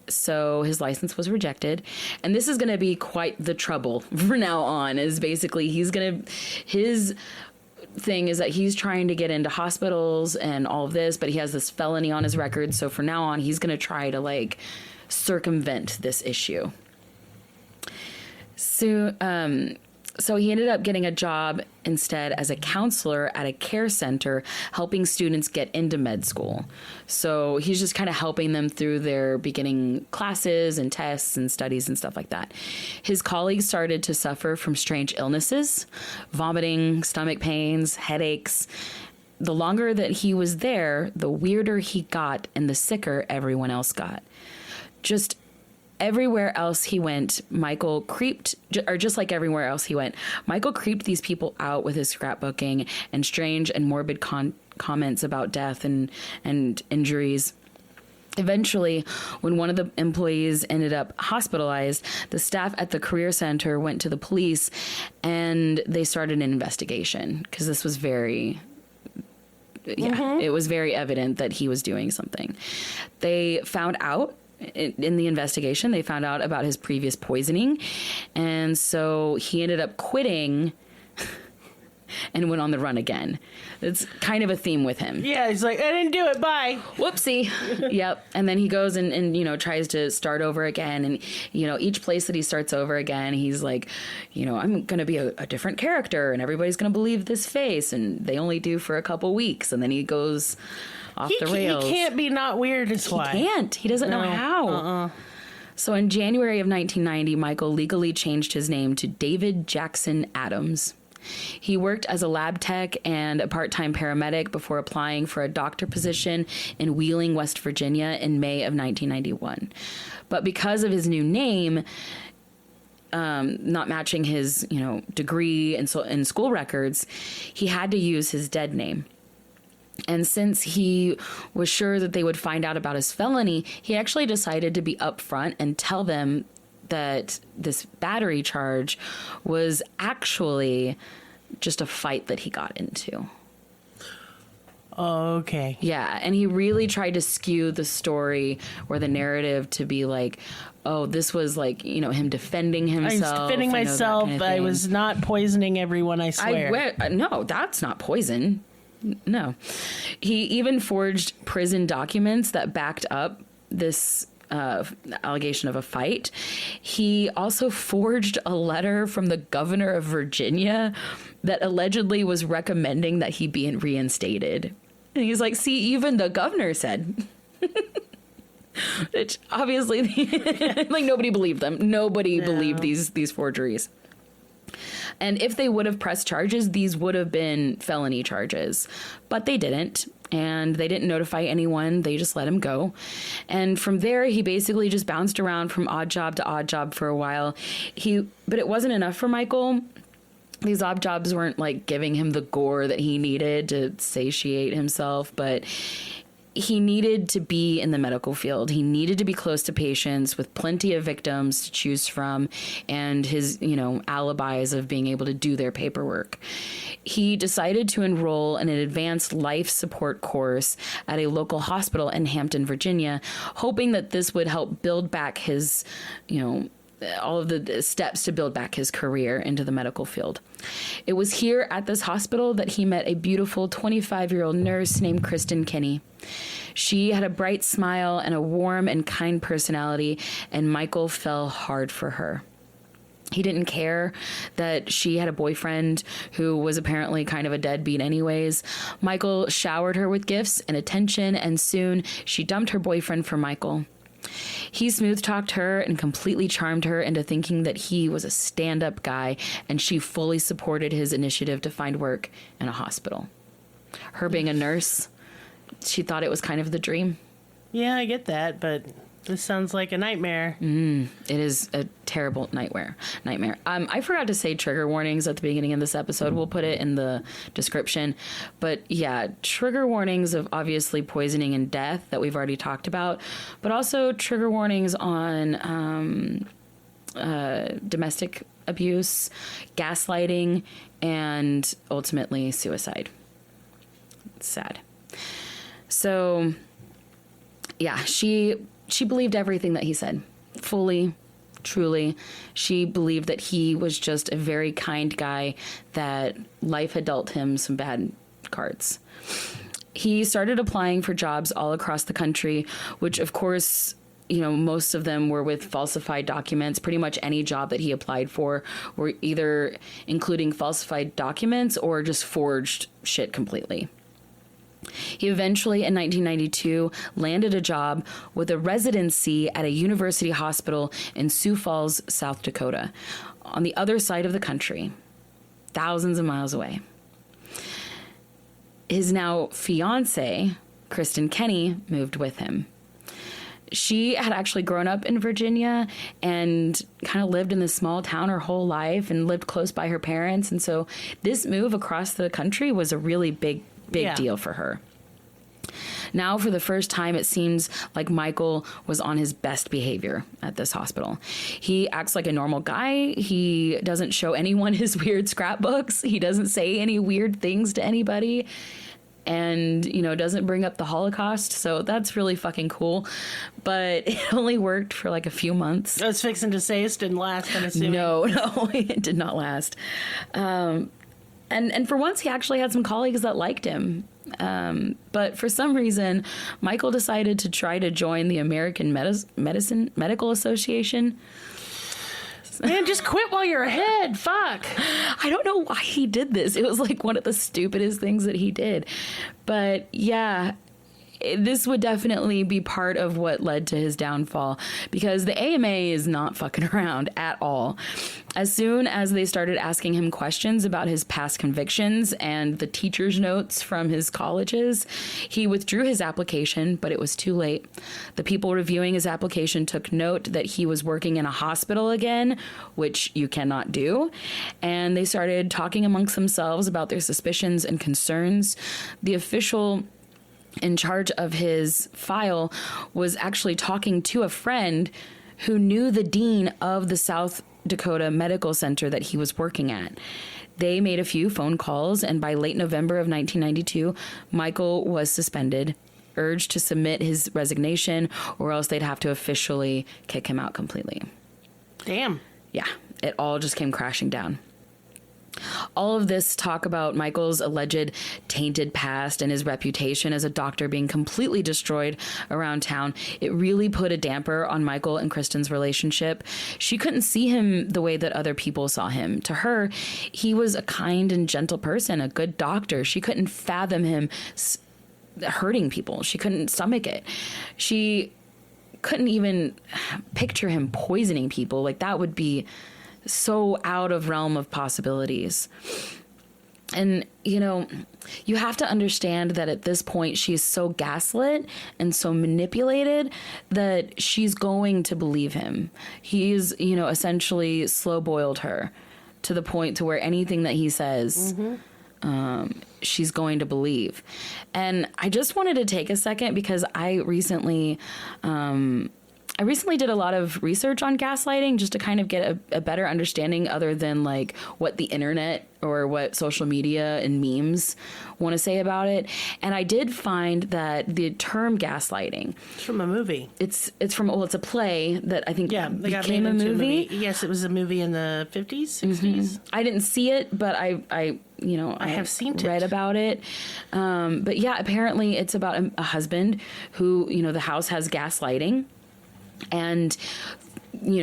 so his license was rejected. And this is going to be quite the trouble from now on, is basically his thing is that he's trying to get into hospitals and all of this, but he has this felony on his record. So from now on, he's going to try to circumvent this issue. So So he ended up getting a job instead as a counselor at a care center, helping students get into med school. So he's just kind of helping them through their beginning classes and tests and studies and stuff like that. His colleagues started to suffer from strange illnesses, vomiting, stomach pains, headaches. The longer that he was there, the weirder he got and the sicker everyone else got. Just everywhere else he went, Michael creeped, or just like everywhere else he went, Michael creeped these people out with his scrapbooking and strange and morbid comments about death and injuries. Eventually, when one of the employees ended up hospitalized, the staff at the career center went to the police and they started an investigation because this was very... it was very evident that he was doing something. They found out in the investigation, they found out about his previous poisoning. And so he ended up quitting and went on the run again. It's kind of a theme with him. Yeah, he's like, I didn't do it, bye. Whoopsie. Yep. And then he goes and, you know, tries to start over again. And, you know, each place that he starts over again, he's like, you know, I'm going to be a different character and everybody's going to believe this face. And they only do for a couple weeks. And then he goes off the rails. He can't be not weird, is why. He can't. He doesn't know how. So in January of 1990, Michael legally changed his name to David Jackson Adams. He worked as a lab tech and a part-time paramedic before applying for a doctor position in Wheeling, West Virginia in May of 1991. But because of his new name, not matching his, you know, degree and so in school records, he had to use his dead name. And since he was sure that they would find out about his felony, he actually decided to be upfront and tell them that this battery charge was actually just a fight that he got into. Okay. Yeah, and he really tried to skew the story or the narrative to be like, oh, this was like, you know, him defending himself. I was defending myself. Kind of I was not poisoning everyone, I swear. No, that's not poison. No. He even forged prison documents that backed up this allegation of a fight. He also forged a letter from the governor of Virginia that allegedly was recommending that he be reinstated. And he's like, see, even the governor said. Which obviously, like, nobody believed them. Nobody believed these forgeries. And if they would have pressed charges, these would have been felony charges. But they didn't. And they didn't notify anyone. They just let him go. And from there, he basically just bounced around from odd job to odd job for a while. But it wasn't enough for Michael. These odd jobs weren't like giving him the gore that he needed to satiate himself, but he needed to be in the medical field. He needed to be close to patients with plenty of victims to choose from and his, you know, alibis of being able to do their paperwork. He decided to enroll in an advanced life support course at a local hospital in Hampton, Virginia, hoping that this would help build back his, you know, all of the steps to build back his career into the medical field. It was here at this hospital that he met a beautiful 25-year-old nurse named Kristen Kinney. She had a bright smile and a warm and kind personality, and Michael fell hard for her. He didn't care that she had a boyfriend who was apparently kind of a deadbeat anyways. Michael showered her with gifts and attention, and soon she dumped her boyfriend for Michael. He smooth-talked her and completely charmed her into thinking that he was a stand-up guy, and she fully supported his initiative to find work in a hospital. Her being a nurse, she thought it was kind of the dream. Yeah, I get that, but this sounds like a nightmare. It is a terrible nightmare. I forgot to say trigger warnings at the beginning of this episode. We'll put it in the description. But yeah, trigger warnings of obviously poisoning and death that we've already talked about, but also trigger warnings on domestic abuse, gaslighting, and ultimately suicide. It's sad. So yeah, she believed everything that he said, fully, truly. She believed that he was just a very kind guy, that life had dealt him some bad cards. He started applying for jobs all across the country, which of course most of them were with falsified documents. Pretty much any job that he applied for were either including falsified documents or just forged shit completely. He eventually, in 1992, landed a job with a residency at a university hospital in Sioux Falls, South Dakota, on the other side of the country, thousands of miles away. His now fiancée, Kristen Kenny, moved with him. She had actually grown up in Virginia and kind of lived in this small town her whole life and lived close by her parents. And so this move across the country was a really big deal for her. Now, for the first time, it seems like Michael was on his best behavior at this hospital. He acts like a normal guy. He doesn't show anyone his weird scrapbooks. He doesn't say any weird things to anybody. And, doesn't bring up the Holocaust. So that's really fucking cool. But it only worked for like a few months. I was fixing to say it didn't last, I'm assuming. No, it did not last. And for once, he actually had some colleagues that liked him. But for some reason, Michael decided to try to join the American Medical Association. Man, just quit while you're ahead. Fuck. I don't know why he did this. It was like one of the stupidest things that he did. But yeah, this would definitely be part of what led to his downfall, because the AMA is not fucking around at all. As soon as they started asking him questions about his past convictions and the teacher's notes from his colleges, he withdrew his application, but it was too late. The people reviewing his application took note that he was working in a hospital again, which you cannot do, and they started talking amongst themselves about their suspicions and concerns. The official in charge of his file was actually talking to a friend who knew the dean of the South Dakota Medical Center that he was working at. They made a few phone calls, and by late November of 1992, Michael was suspended, urged to submit his resignation, or else they'd have to officially kick him out completely. Damn. Yeah, it all just came crashing down. All of this talk about Michael's alleged tainted past and his reputation as a doctor being completely destroyed around town, it really put a damper on Michael and Kristen's relationship. She couldn't see him the way that other people saw him. To her, he was a kind and gentle person, a good doctor. She couldn't fathom him hurting people. She couldn't stomach it. She couldn't even picture him poisoning people. Like, that would be so out of realm of possibilities. And, you have to understand that at this point, she's so gaslit and so manipulated that she's going to believe him. He's, essentially slow boiled her to the point to where anything that he says, she's going to believe. And I just wanted to take a second because I recently did a lot of research on gaslighting just to kind of get a better understanding other than like what the internet or what social media and memes want to say about it. And I did find that the term gaslighting, It's from a movie. it's a play that I think They got became made a into movie. Yes, it was a movie in the 50s, 60s. I didn't see it, but I have seen it. read about it. But yeah, apparently it's about a husband who, the house has gaslighting. And,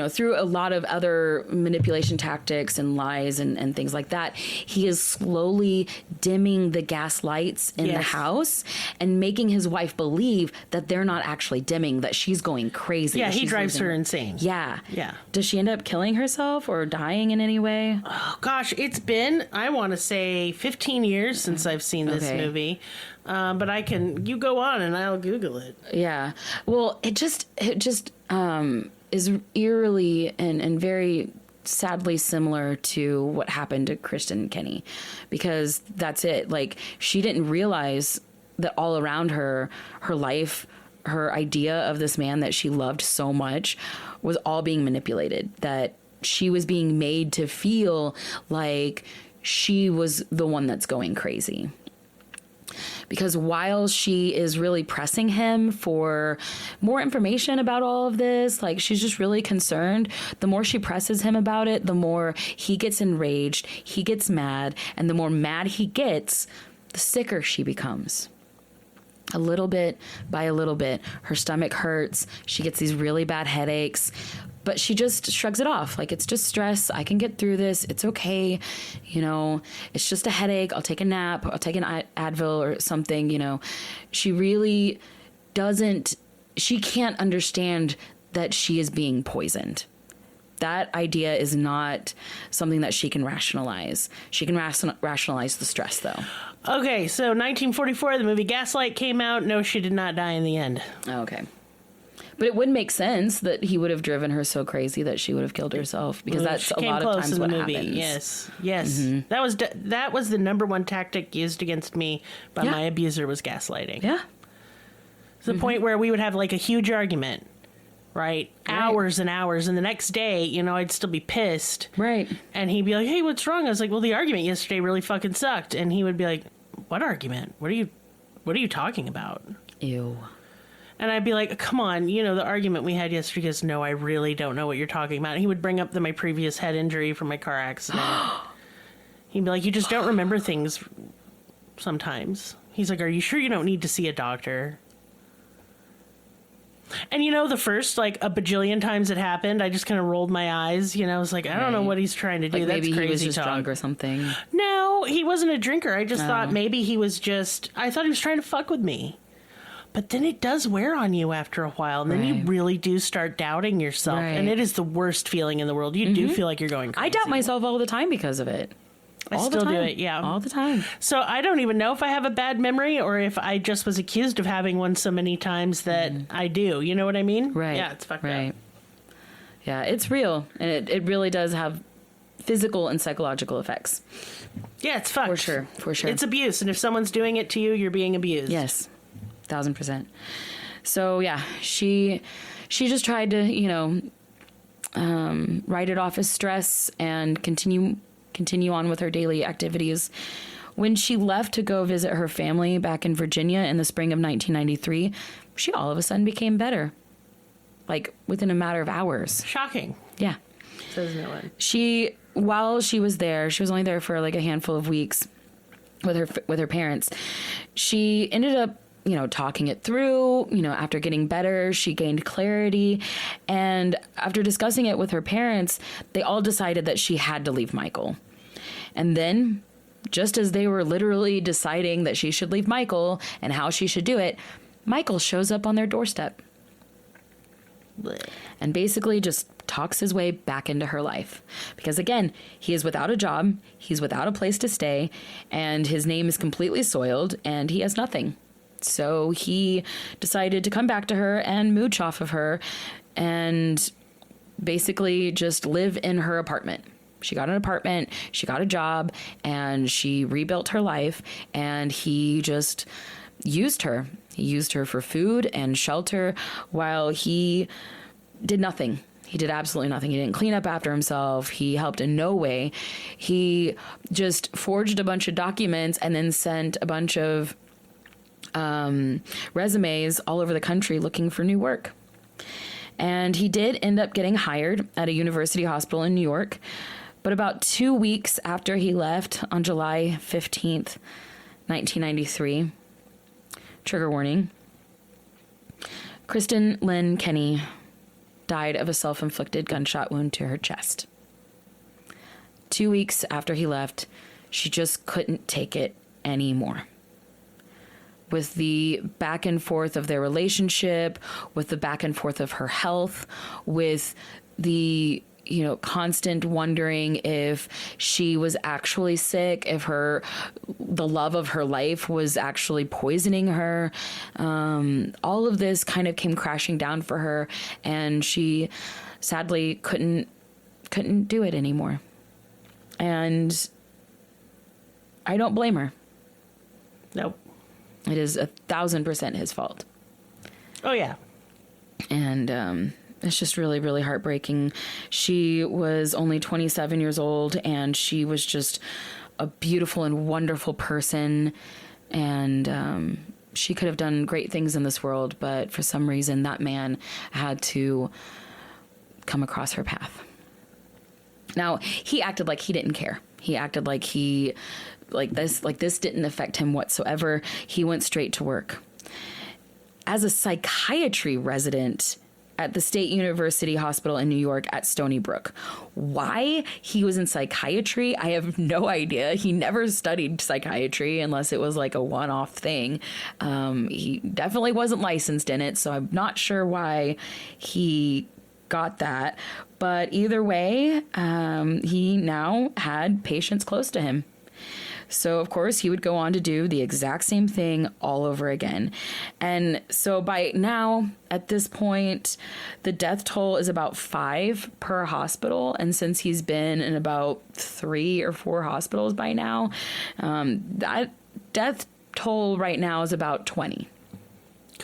through a lot of other manipulation tactics and lies and things like that, he is slowly dimming the gas lights in the house and making his wife believe that they're not actually dimming, that she's going crazy. Yeah, he she's drives losing her it. insane. Yeah. Yeah. Does she end up killing herself or dying in any way? Oh, gosh, it's been, I want to say, 15 years since I've seen this movie. But you go on and I'll Google it. Yeah. Well, it just is eerily and very sadly similar to what happened to Kristen Kenny, because that's it. Like, she didn't realize that all around her life, her idea of this man that she loved so much was all being manipulated, that she was being made to feel like she was the one that's going crazy. Because while she is really pressing him for more information about all of this, like, she's just really concerned, the more she presses him about it, the more he gets enraged, he gets mad, and the more mad he gets, the sicker she becomes. A little bit by a little bit, her stomach hurts. She gets these really bad headaches, but she just shrugs it off. Like, it's just stress. I can get through this. It's okay. You know, it's just a headache. I'll take a nap. I'll take an Advil or something, you know. She really she can't understand that she is being poisoned. That idea is not something that she can rationalize. She can rationalize the stress, though. Okay, so 1944, the movie Gaslight came out. No, she did not die in the end. Oh, okay. But it would make sense that he would have driven her so crazy that she would have killed herself, because that's a lot of times what happens. Yes, yes. Mm-hmm. That was the number one tactic used against me by my abuser, was gaslighting. Yeah. To the point where we would have like a huge argument, right? Hours and hours, and the next day, you know, I'd still be pissed. Right. And he'd be like, "Hey, what's wrong?" I was like, "Well, the argument yesterday really fucking sucked." And he would be like, "What argument? What are you talking about?" Ew. And I'd be like, "Come on, you know, the argument we had yesterday." He goes, "No, I really don't know what you're talking about." And he would bring up my previous head injury from my car accident. He'd be like, "You just don't remember things sometimes." He's like, "Are you sure you don't need to see a doctor?" And, you know, the first, like, a bajillion times it happened, I just kind of rolled my eyes. You know, I was like, I don't know what he's trying to do. Like, that's maybe crazy he was just talk. drunk or something. No, he wasn't a drinker. I just thought maybe he was just... I thought he was trying to fuck with me. But then it does wear on you after a while. And then you really do start doubting yourself. Right. And it is the worst feeling in the world. You do feel like you're going crazy. I doubt myself all the time because of it. I still do it, yeah. All the time. So I don't even know if I have a bad memory or if I just was accused of having one so many times that I do. You know what I mean? Right. Yeah, it's fucked up. Yeah, it's real. And it really does have physical and psychological effects. Yeah, it's fucked. For sure. It's abuse. And if someone's doing it to you, you're being abused. Yes. 1,000%. So, yeah, she just tried to, you know, write it off as stress and continue on with her daily activities. When she left to go visit her family back in Virginia in the spring of 1993, she all of a sudden became better. Like, within a matter of hours. Shocking. Yeah. Says no one. While she was there, she was only there for like a handful of weeks with her parents. She ended up, you know, talking it through. You know, after getting better, she gained clarity. And after discussing it with her parents, they all decided that she had to leave Michael. And then, just as they were literally deciding that she should leave Michael and how she should do it, Michael shows up on their doorstep. And basically just talks his way back into her life. Because again, he is without a job, he's without a place to stay, and his name is completely soiled, and he has nothing. So he decided to come back to her and mooch off of her and basically just live in her apartment. She got an apartment, she got a job, and she rebuilt her life, and he just used her. He used her for food and shelter while he did nothing. He did absolutely nothing. He didn't clean up after himself. He helped in no way. He just forged a bunch of documents and then sent a bunch of resumes all over the country looking for new work. And he did end up getting hired at a university hospital in New York. But about 2 weeks after he left, on July 15th, 1993, trigger warning, Kristen Lynn Kenny died of a self-inflicted gunshot wound to her chest. 2 weeks after he left, she just couldn't take it anymore. With the back and forth of their relationship, with the back and forth of her health, with the, you know, constant wondering if she was actually sick, if the love of her life was actually poisoning her. All of this kind of came crashing down for her, and she sadly couldn't do it anymore. And I don't blame her. Nope. It is 1,000% his fault. Oh, yeah. And it's just really, really heartbreaking. She was only 27 years old, and she was just a beautiful and wonderful person. And she could have done great things in this world, but for some reason, that man had to come across her path. Now, he acted like he didn't care. He acted like this didn't affect him whatsoever. He went straight to work. as a psychiatry resident at the State University Hospital in New York at Stony Brook. Why he was in psychiatry, I have no idea. He never studied psychiatry unless it was like a one-off thing. He definitely wasn't licensed in it, so I'm not sure why he got that. But either way, he now had patients close to him. So, of course, he would go on to do the exact same thing all over again. And so by now, at this point, the death toll is about 5 per hospital. And since he's been in about 3 or 4 hospitals by now, that death toll right now is about 20.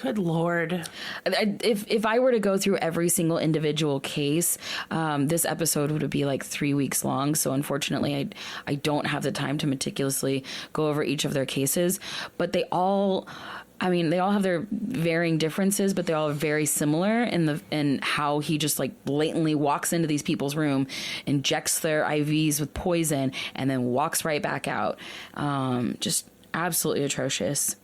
Good Lord. If I were to go through every single individual case, this episode would be like 3 weeks long. So unfortunately, I don't have the time to meticulously go over each of their cases. But they all have their varying differences, but they all are very similar in how he just like blatantly walks into these people's room, injects their IVs with poison, and then walks right back out. Just absolutely atrocious.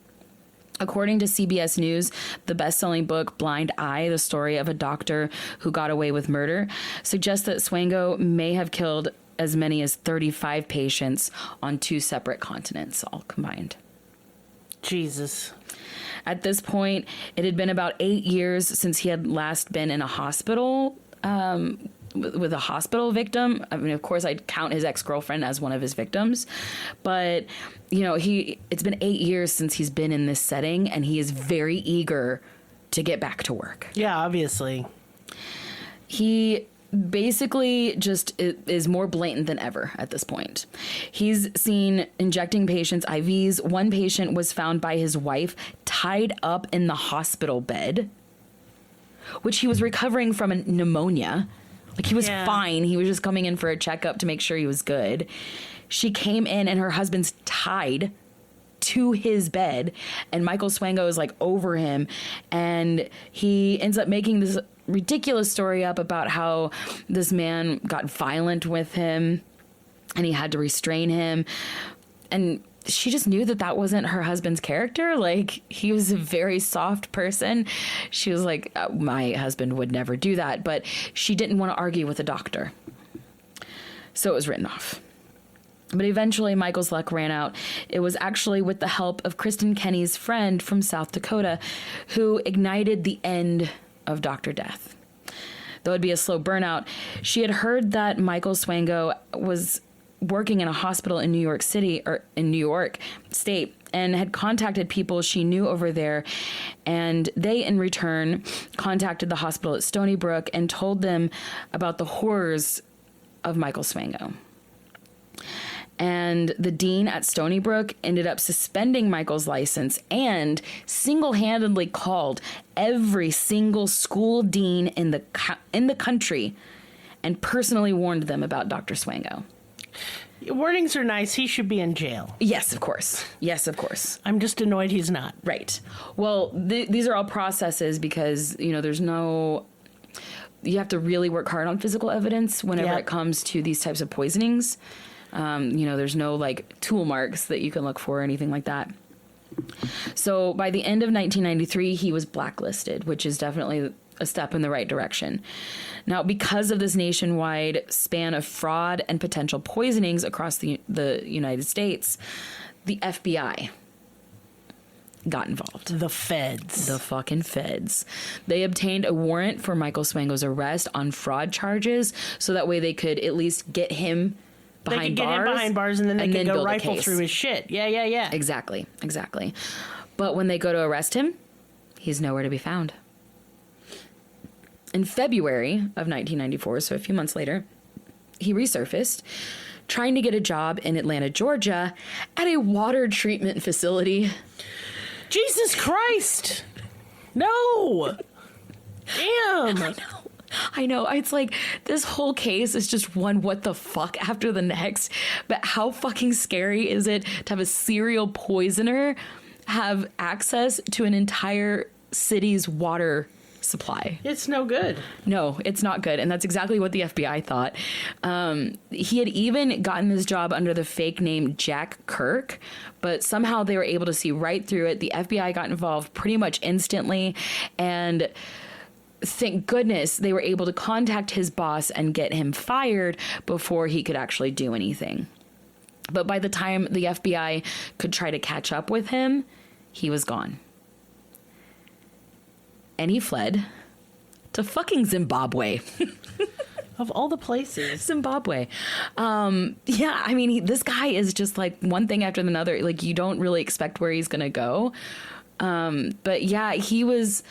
According to CBS News, the best-selling book Blind Eye, the story of a doctor who got away with murder, suggests that Swango may have killed as many as 35 patients on 2 separate continents, all combined. Jesus. At this point, it had been about 8 years since he had last been in a hospital with a hospital victim. I mean, of course, I'd count his ex-girlfriend as one of his victims, but it's been 8 years since he's been in this setting, and he is very eager to get back to work. Yeah, obviously. He basically just is more blatant than ever at this point. He's seen injecting patients IVs. One patient was found by his wife tied up in the hospital bed, which he was recovering from a pneumonia. Like, he was fine. He was just coming in for a checkup to make sure he was good. She came in and her husband's tied to his bed, and Michael Swango is like over him, and he ends up making this ridiculous story up about how this man got violent with him and he had to restrain him. And she just knew that wasn't her husband's character. Like, he was a very soft person. She was like, my husband would never do that. But she didn't want to argue with a doctor. So it was written off. But eventually Michael's luck ran out. It was actually with the help of Kristen Kenny's friend from South Dakota who ignited the end of Dr. Death. Though it'd be a slow burnout, she had heard that Michael Swango was working in a hospital in New York City, or in New York State, and had contacted people she knew over there. And they, in return, contacted the hospital at Stony Brook and told them about the horrors of Michael Swango. And the dean at Stony Brook ended up suspending Michael's license and single-handedly called every single school dean in the country and personally warned them about Dr. Swango. Warnings are nice. He should be in jail. Yes, of course. Yes, of course. I'm just annoyed he's not. Right. Well, these are all processes because, there's no... You have to really work hard on physical evidence whenever it comes to these types of poisonings. There's no, like, tool marks that you can look for or anything like that. So by the end of 1993, he was blacklisted, which is definitely a step in the right direction. Now, because of this nationwide span of fraud and potential poisonings across the United States, the FBI got involved. The feds. The fucking feds. They obtained a warrant for Michael Swango's arrest on fraud charges, so that way they could at least get him behind bars. They could get him behind bars, and then they could go rifle through his shit. Yeah. Exactly. But when they go to arrest him, he's nowhere to be found. In February of 1994, so a few months later, he resurfaced, trying to get a job in Atlanta, Georgia, at a water treatment facility. Jesus Christ! No! Damn! I know. It's like this whole case is just one what the fuck after the next. But how fucking scary is it to have a serial poisoner have access to an entire city's water supply. It's no good. No, it's not good. And that's exactly what the FBI thought. He had even gotten this job under the fake name Jack Kirk, but somehow they were able to see right through it. The FBI got involved pretty much instantly. And thank goodness they were able to contact his boss and get him fired before he could actually do anything. But by the time the FBI could try to catch up with him, he was gone. And he fled to fucking Zimbabwe. Of all the places. Zimbabwe. Yeah, I mean, this guy is just like one thing after another. Like, you don't really expect where he's going to go. But yeah, he was,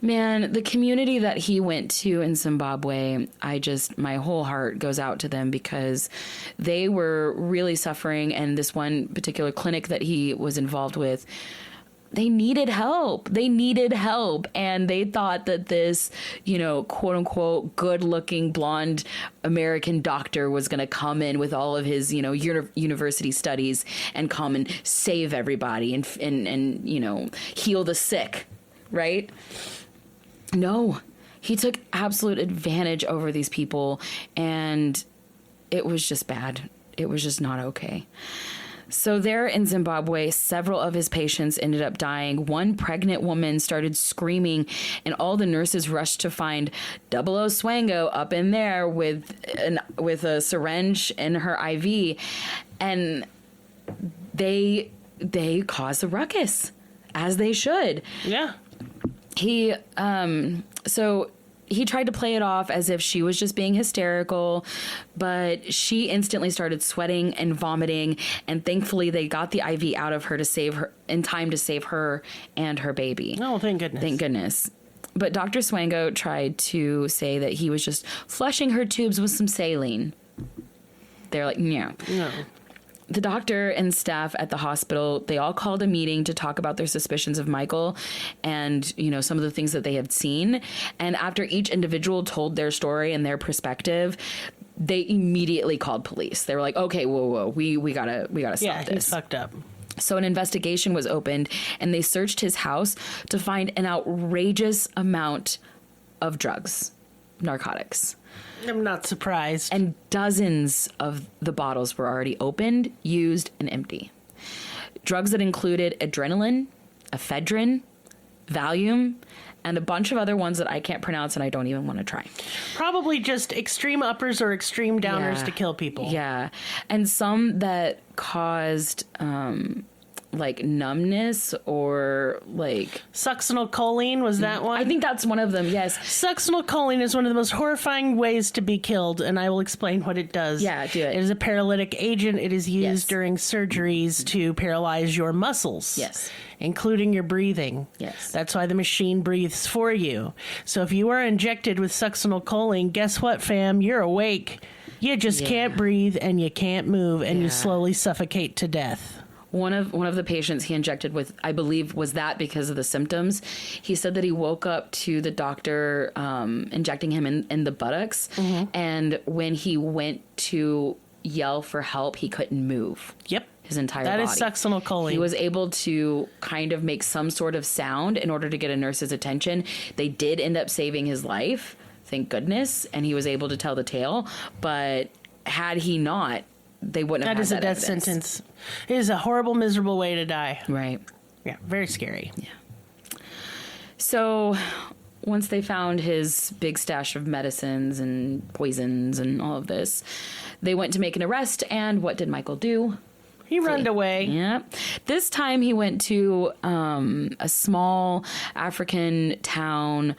man, the community that he went to in Zimbabwe, my whole heart goes out to them because they were really suffering. And this one particular clinic that he was involved with, they needed help. And they thought that this, quote unquote, good looking blonde American doctor was going to come in with all of his, university studies and come and save everybody and heal the sick. Right? No, he took absolute advantage over these people, and it was just bad. It was just not okay. So there in Zimbabwe, several of his patients ended up dying. One pregnant woman started screaming, and all the nurses rushed to find 00 Swango up in there with a syringe in her IV, and they caused a ruckus, as they should. Yeah. He tried to play it off as if she was just being hysterical, but she instantly started sweating and vomiting, and thankfully they got the IV out of her to save her in time to save her and her baby. Oh, thank goodness. Thank goodness. But Dr. Swango tried to say that he was just flushing her tubes with some saline. They're like, no. The doctor and staff at the hospital, they all called a meeting to talk about their suspicions of Michael and, some of the things that they had seen. And after each individual told their story and their perspective, they immediately called police. They were like, okay, whoa, we gotta stop this. Yeah, he's fucked up. So an investigation was opened, and they searched his house to find an outrageous amount of drugs, narcotics. I'm not surprised. And dozens of the bottles were already opened, used, and empty. Drugs that included adrenaline, ephedrine, Valium, and a bunch of other ones that I can't pronounce and I don't even want to try. Probably just extreme uppers or extreme downers to kill people. Yeah. And some that caused like numbness or like succinylcholine, was that one? I think that's one of them. Yes. Succinylcholine is one of the most horrifying ways to be killed, and I will explain what it does. Yeah, do it. It is a paralytic agent. It is used during surgeries to paralyze your muscles. Yes. Including your breathing. Yes. That's why the machine breathes for you. So if you are injected with succinylcholine, guess what, fam? You're awake. You just can't breathe and you can't move, and you slowly suffocate to death. One of the patients he injected with, I believe, was that because of the symptoms. He said that he woke up to the doctor injecting him in the buttocks, and when he went to yell for help, he couldn't move. Yep. His entire body. That is succinylcholine. He was able to kind of make some sort of sound in order to get a nurse's attention. They did end up saving his life, thank goodness, and he was able to tell the tale. But had he not, they wouldn't have had that death evidence. sentence. It is a horrible, miserable way to die. Right. Yeah, very scary. Yeah. So once they found his big stash of medicines and poisons and all of this, they went to make an arrest. And what did Michael do? He ran away. Yeah. This time he went to a small African town,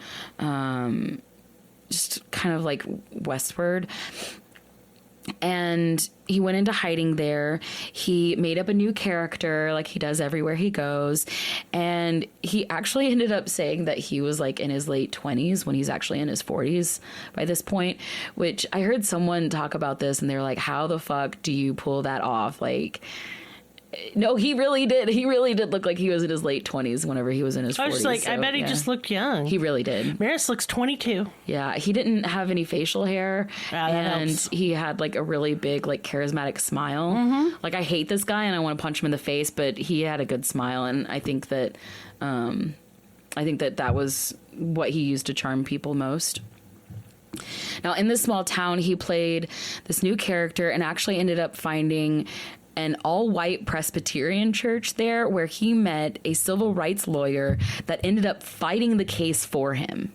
just kind of like westward. And he went into hiding there. He made up a new character like he does everywhere he goes. And he actually ended up saying that he was like in his late 20s when he's actually in his 40s by this point, which I heard someone talk about this and they're like, how the fuck do you pull that off? Like, no, he really did. He really did look like he was in his late 20s whenever he was in his 40s. I was like, I bet he just looked young. He really did. Maris looks 22. Yeah, he didn't have any facial hair, and helps. he had like a really big, like charismatic smile. Like, I hate this guy and I want to punch him in the face, but he had a good smile, and I think that I think that was what he used to charm people most. Now, in this small town, he played this new character and actually ended up finding an all-white Presbyterian church there where he met a civil rights lawyer that ended up fighting the case for him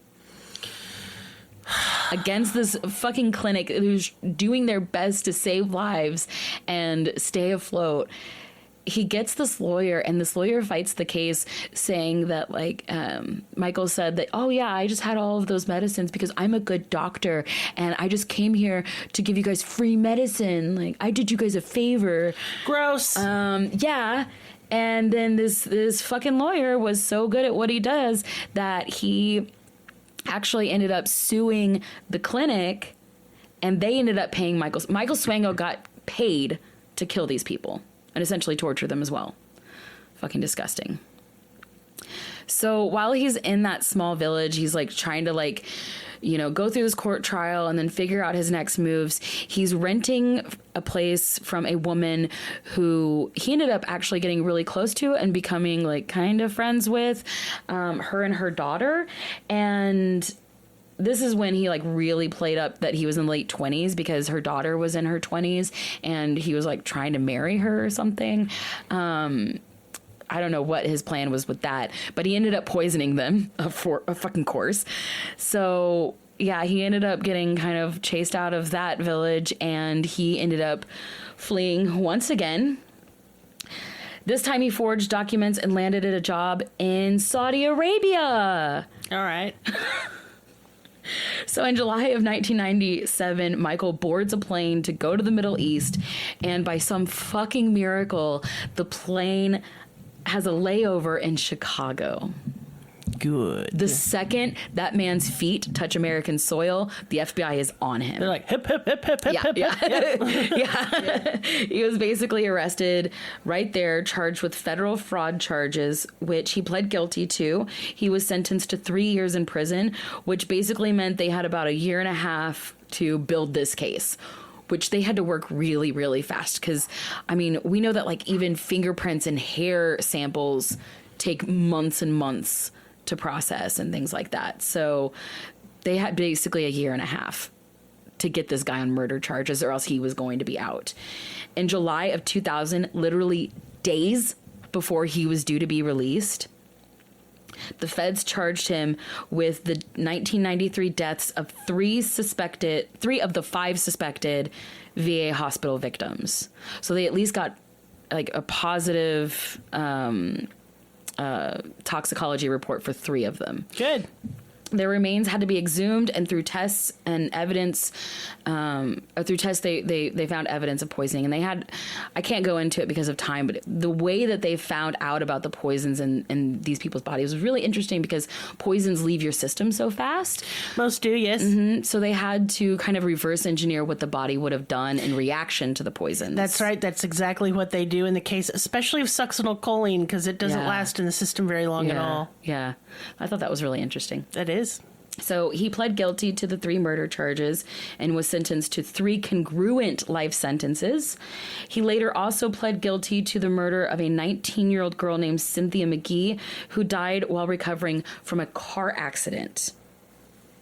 against this fucking clinic who's doing their best to save lives and stay afloat. He gets this lawyer, and this lawyer fights the case, saying that, like, Michael said that, oh, yeah, I just had all of those medicines because I'm a good doctor, and I just came here to give you guys free medicine. Like, I did you guys a favor. Gross. Yeah. And then this fucking lawyer was so good at what he does that he actually ended up suing the clinic, and they ended up paying Michael Swango got paid to kill these people and essentially torture them as well. Fucking disgusting. So while he's in that small village, he's like trying to like, you know, go through this court trial and then figure out his next moves. He's renting a place from a woman who he ended up actually getting really close to and becoming like kind of friends with, her and her daughter. And this is when he like really played up that he was in late 20s because her daughter was in her 20s and he was like trying to marry her or something. I don't know what his plan was with that, but he ended up poisoning them for a fucking course. So yeah, he ended up getting kind of chased out of that village and he ended up fleeing once again. This time he forged documents and landed at a job in Saudi Arabia. All right. So in July of 1997, Michael boards a plane to go to the Middle East, and by some fucking miracle, the plane has a layover in Chicago. Good. The second that man's feet touch American soil, the FBI is on him. They're like, hip, hip, hip, hip, hip, Yeah, hip, yeah. hip. Yeah. He was basically arrested right there, charged with federal fraud charges, which he pled guilty to. He was sentenced to 3 years in prison, which basically meant they had about a year and a half to build this case, which they had to work really, really fast. Because, I mean, we know that like even fingerprints and hair samples take months and months to process and things like that. So they had basically a year and a half to get this guy on murder charges or else he was going to be out. In July of 2000, literally days before he was due to be released, the feds charged him with the 1993 deaths of three of the 5 suspected VA hospital victims. So they at least got like a positive toxicology report for 3 of them. Good. Their remains had to be exhumed, and through tests and evidence, they found evidence of poisoning. And they had, I can't go into it because of time, but the way that they found out about the poisons in these people's bodies was really interesting because poisons leave your system so fast. Most do, yes. Mm-hmm. So they had to kind of reverse engineer what the body would have done in reaction to the poisons. That's right. That's exactly what they do in the case, especially of succinylcholine, because it doesn't last in the system very long at all. Yeah. I thought that was really interesting. That is. So he pled guilty to the 3 murder charges and was sentenced to 3 congruent life sentences. He later also pled guilty to the murder of a 19-year-old girl named Cynthia McGee, who died while recovering from a car accident.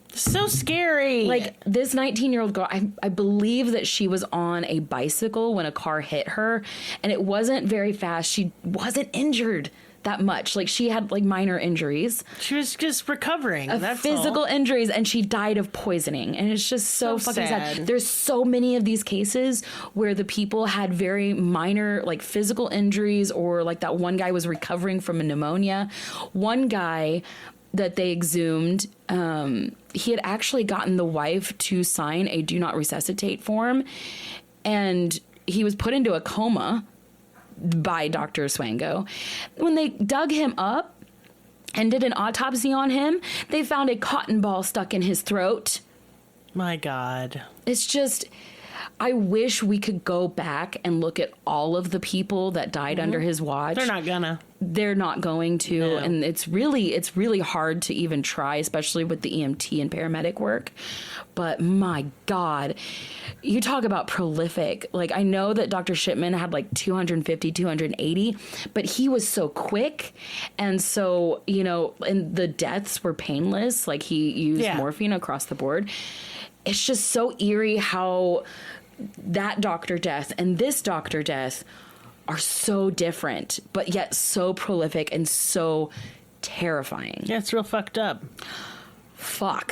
So scary. Like, this 19-year-old girl, I believe that she was on a bicycle when a car hit her, and it wasn't very fast. She wasn't injured that much. Like, she had like minor injuries. She was just recovering. That's physical all. injuries, and she died of poisoning. And it's just so fucking sad. There's so many of these cases where the people had very minor like physical injuries, or like that one guy was recovering from a pneumonia. One guy that they exhumed, he had actually gotten the wife to sign a do not resuscitate form, and he was put into a coma by Dr. Swango. When they dug him up and did an autopsy on him, they found a cotton ball stuck in his throat. My God. It's just, I wish we could go back and look at all of the people that died under his watch. They're not gonna. They're not going to, No. and it's really hard to even try, especially with the EMT and paramedic work. But my God, you talk about prolific. Like, I know that Dr. Shipman had like 250, 280, but he was so quick. And so, and the deaths were painless. Like, he used morphine across the board. It's just so eerie how that doctor death and this doctor death are so different, but yet so prolific and so terrifying. Yeah, it's real fucked up. Fuck.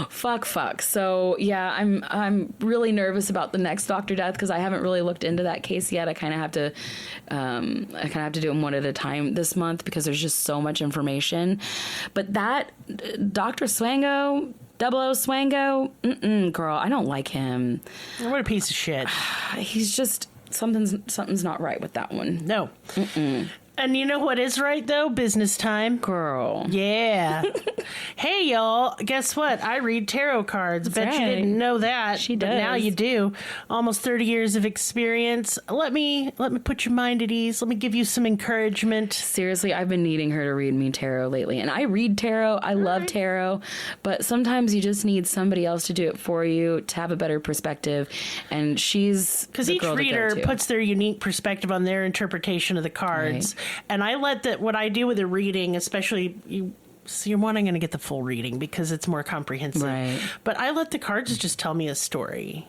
fuck. So yeah, I'm really nervous about the next doctor death because I haven't really looked into that case yet. I kind of have to do them one at a time this month because there's just so much information. But that Dr. Swango, 00 Swango, girl, I don't like him. What a piece of shit. He's just something's not right with that one. No. And you know what is right, though? Business time. Girl. Yeah. Hey, y'all. Guess what? I read tarot cards. Bet you right. didn't know that. She but does. now you do. Almost 30 years of experience. Let me put your mind at ease. Let me give you some encouragement. Seriously, I've been needing her to read me tarot lately. And I read tarot. I love tarot. But sometimes you just need somebody else to do it for you to have a better perspective. And she's Because the each girl to go reader to. puts their unique perspective on their interpretation of the cards. Right. And I let that, what I do with a reading, especially you're wanting to get the full reading because it's more comprehensive. Right. But I let the cards just tell me a story.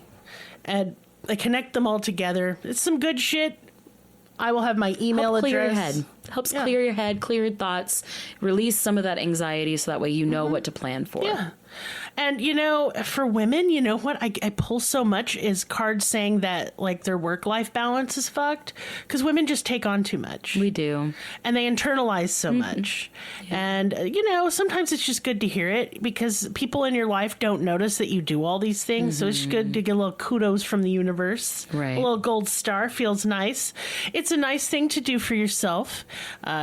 And I connect them all together. It's some good shit. I will have my email Help clear address. your head. Helps clear your head, clear your thoughts, release some of that anxiety so that way you know what to plan for. Yeah. And, for women, you know what I pull so much is cards saying that, like, their work-life balance is fucked. Because women just take on too much. We do. And they internalize so much. And, sometimes it's just good to hear it because people in your life don't notice that you do all these things. So it's good to get a little kudos from the universe. Right. A little gold star feels nice. It's a nice thing to do for yourself.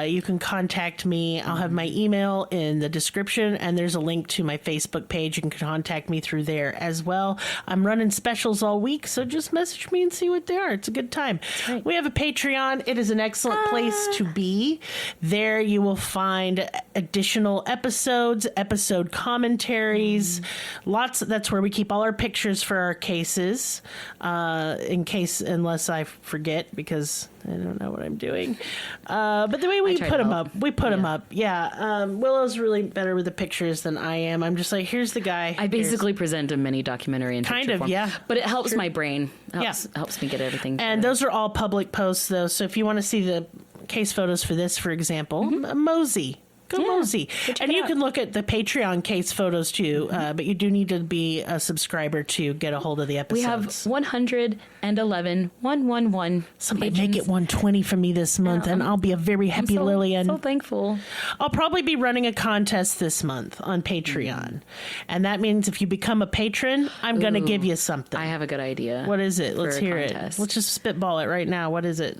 You can contact me. I'll have my email in the description, and there's a link to my Facebook page. You can contact me through there as well. I'm running specials all week, so just message me and see what they are. It's a good time. Right. We have a Patreon. It is an excellent place to be. There you will find additional episodes, episode commentaries, that's where we keep all our pictures for our cases, unless I forget, because I don't know what I'm doing. But the way we try put to them help. up, we put them up. Yeah. Willow's really better with the pictures than I am. I'm just like, here's the guy. I basically present a mini documentary in Kind picture of, form. yeah. But it helps my brain. Helps me get everything. And those are all public posts, though. So if you want to see the case photos for this, for example, mosey. Go mosey. And you can look at the Patreon case photos, too. But you do need to be a subscriber to get a hold of the episodes. We have 111. Somebody make it 120 for me this month, and I'll be a very happy Lillian. So thankful. I'll probably be running a contest this month on Patreon. And that means if you become a patron, I'm going to give you something. I have a good idea. What is it? Let's for a hear contest. it. Let's just spitball it right now. What is it?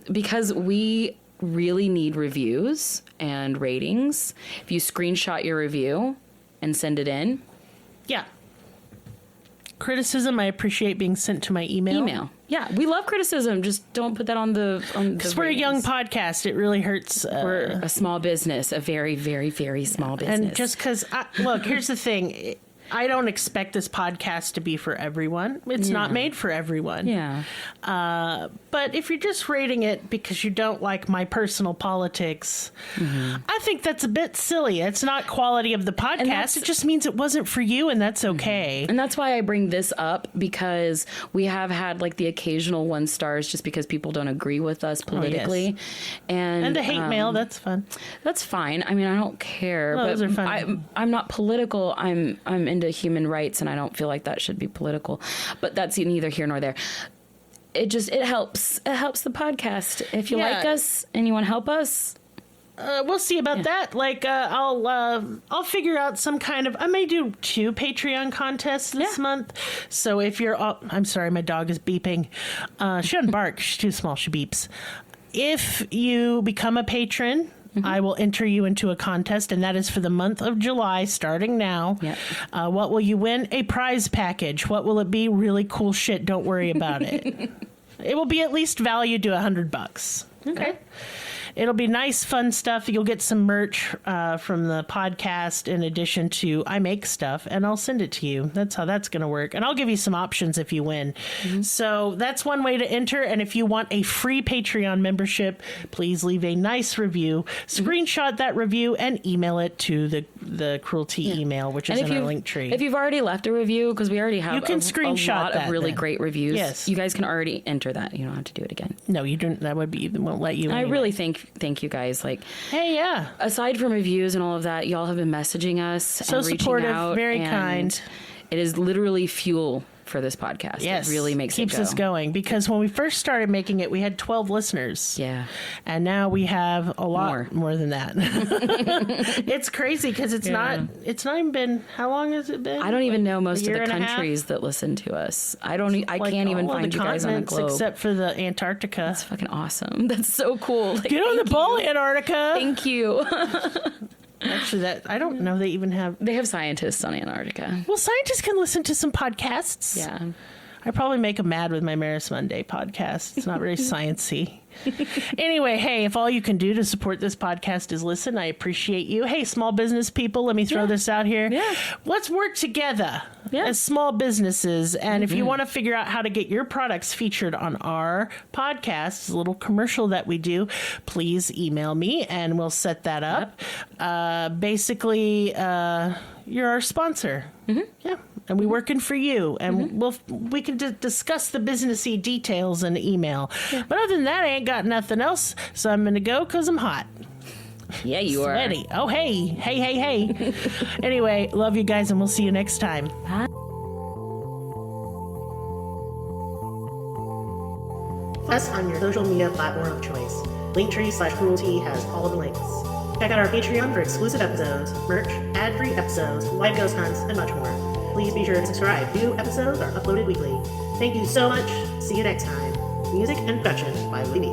Because we really need reviews and ratings. If you screenshot your review and send it in. Yeah. Criticism, I appreciate being sent to my email. Yeah, we love criticism. Just don't put that on the. Because we're a young podcast, it really hurts. We're a small business, a very, very, very small business. And just because, look, here's the thing. I don't expect this podcast to be for everyone. It's not made for everyone. Yeah. But if you're just rating it because you don't like my personal politics, I think that's a bit silly. It's not quality of the podcast. It just means it wasn't for you, and that's okay. And that's why I bring this up, because we have had like the occasional 1 stars just because people don't agree with us politically. And the hate mail, that's fun. That's fine. I mean, I don't care. No, but those are fun. I'm not political. I'm into human rights, and I don't feel like that should be political. But that's neither here nor there. It helps. It helps the podcast. If you like us and you want to help us, we'll see about that. Like, I'll figure out some kind of. I may do 2 Patreon contests this month. So if you're, I'm sorry, my dog is beeping. She doesn't bark. She's too small. She beeps. If you become a patron, I will enter you into a contest, and that is for the month of July, starting now. Yep. What will you win? A prize package. What will it be? Really cool shit. Don't worry about it. It will be at least valued to $100. Okay. It'll be nice, fun stuff. You'll get some merch from the podcast in addition to I make stuff, and I'll send it to you. That's how that's going to work. And I'll give you some options if you win. So that's one way to enter. And if you want a free Patreon membership, please leave a nice review. Screenshot that review and email it to the cruelty email, which is in our link tree. If you've already left a review, because we already have You can screenshot a lot that of really then. great reviews, Yes. you guys can already enter that. You don't have to do it again. No, you don't. That would be, won't let you. I anyway. really thank you guys. Like, Hey, yeah. aside from reviews and all of that, y'all have been messaging us So and reaching supportive, out, very and kind. It is literally fuel for this podcast. Yes. It really keeps it go. us going, because when we first started making it, we had 12 listeners. Yeah. And now we have a lot more than that. It's crazy because it's not even been, how long has it been? I don't even know most of year the and a half? countries that listen to us. I Like can't even all of find the you guys on the continents globe. except for the Antarctica. That's fucking awesome. That's so cool. Like, Get on the thank ball, you. Antarctica. Thank you. Actually, that I don't know they even have. They have scientists on Antarctica. Well, scientists can listen to some podcasts. Yeah. I probably make them mad with my Maris Monday podcast. It's not very sciencey. Anyway, hey, if all you can do to support this podcast is listen, I appreciate you. Hey, small business people, let me throw this out here. Yeah. Let's work together Yeah. as small businesses. And if you want to figure out how to get your products featured on our podcast, a little commercial that we do, please email me and we'll set that up. Basically, you're our sponsor. Yeah. And we're working for you. And we can discuss the businessy details in email. Yeah. But other than that, I ain't got nothing else. So I'm going to go because I'm hot. Yeah, you are. Sweaty. Oh, hey. Anyway, love you guys, and we'll see you next time. Us on your social media platform of choice. Linktree/cruelty has all the links. Check out our Patreon for exclusive episodes, merch, ad-free episodes, live ghost hunts, and much more. Please be sure to subscribe. New episodes are uploaded weekly. Thank you so much. See you next time. Music and production by Libby.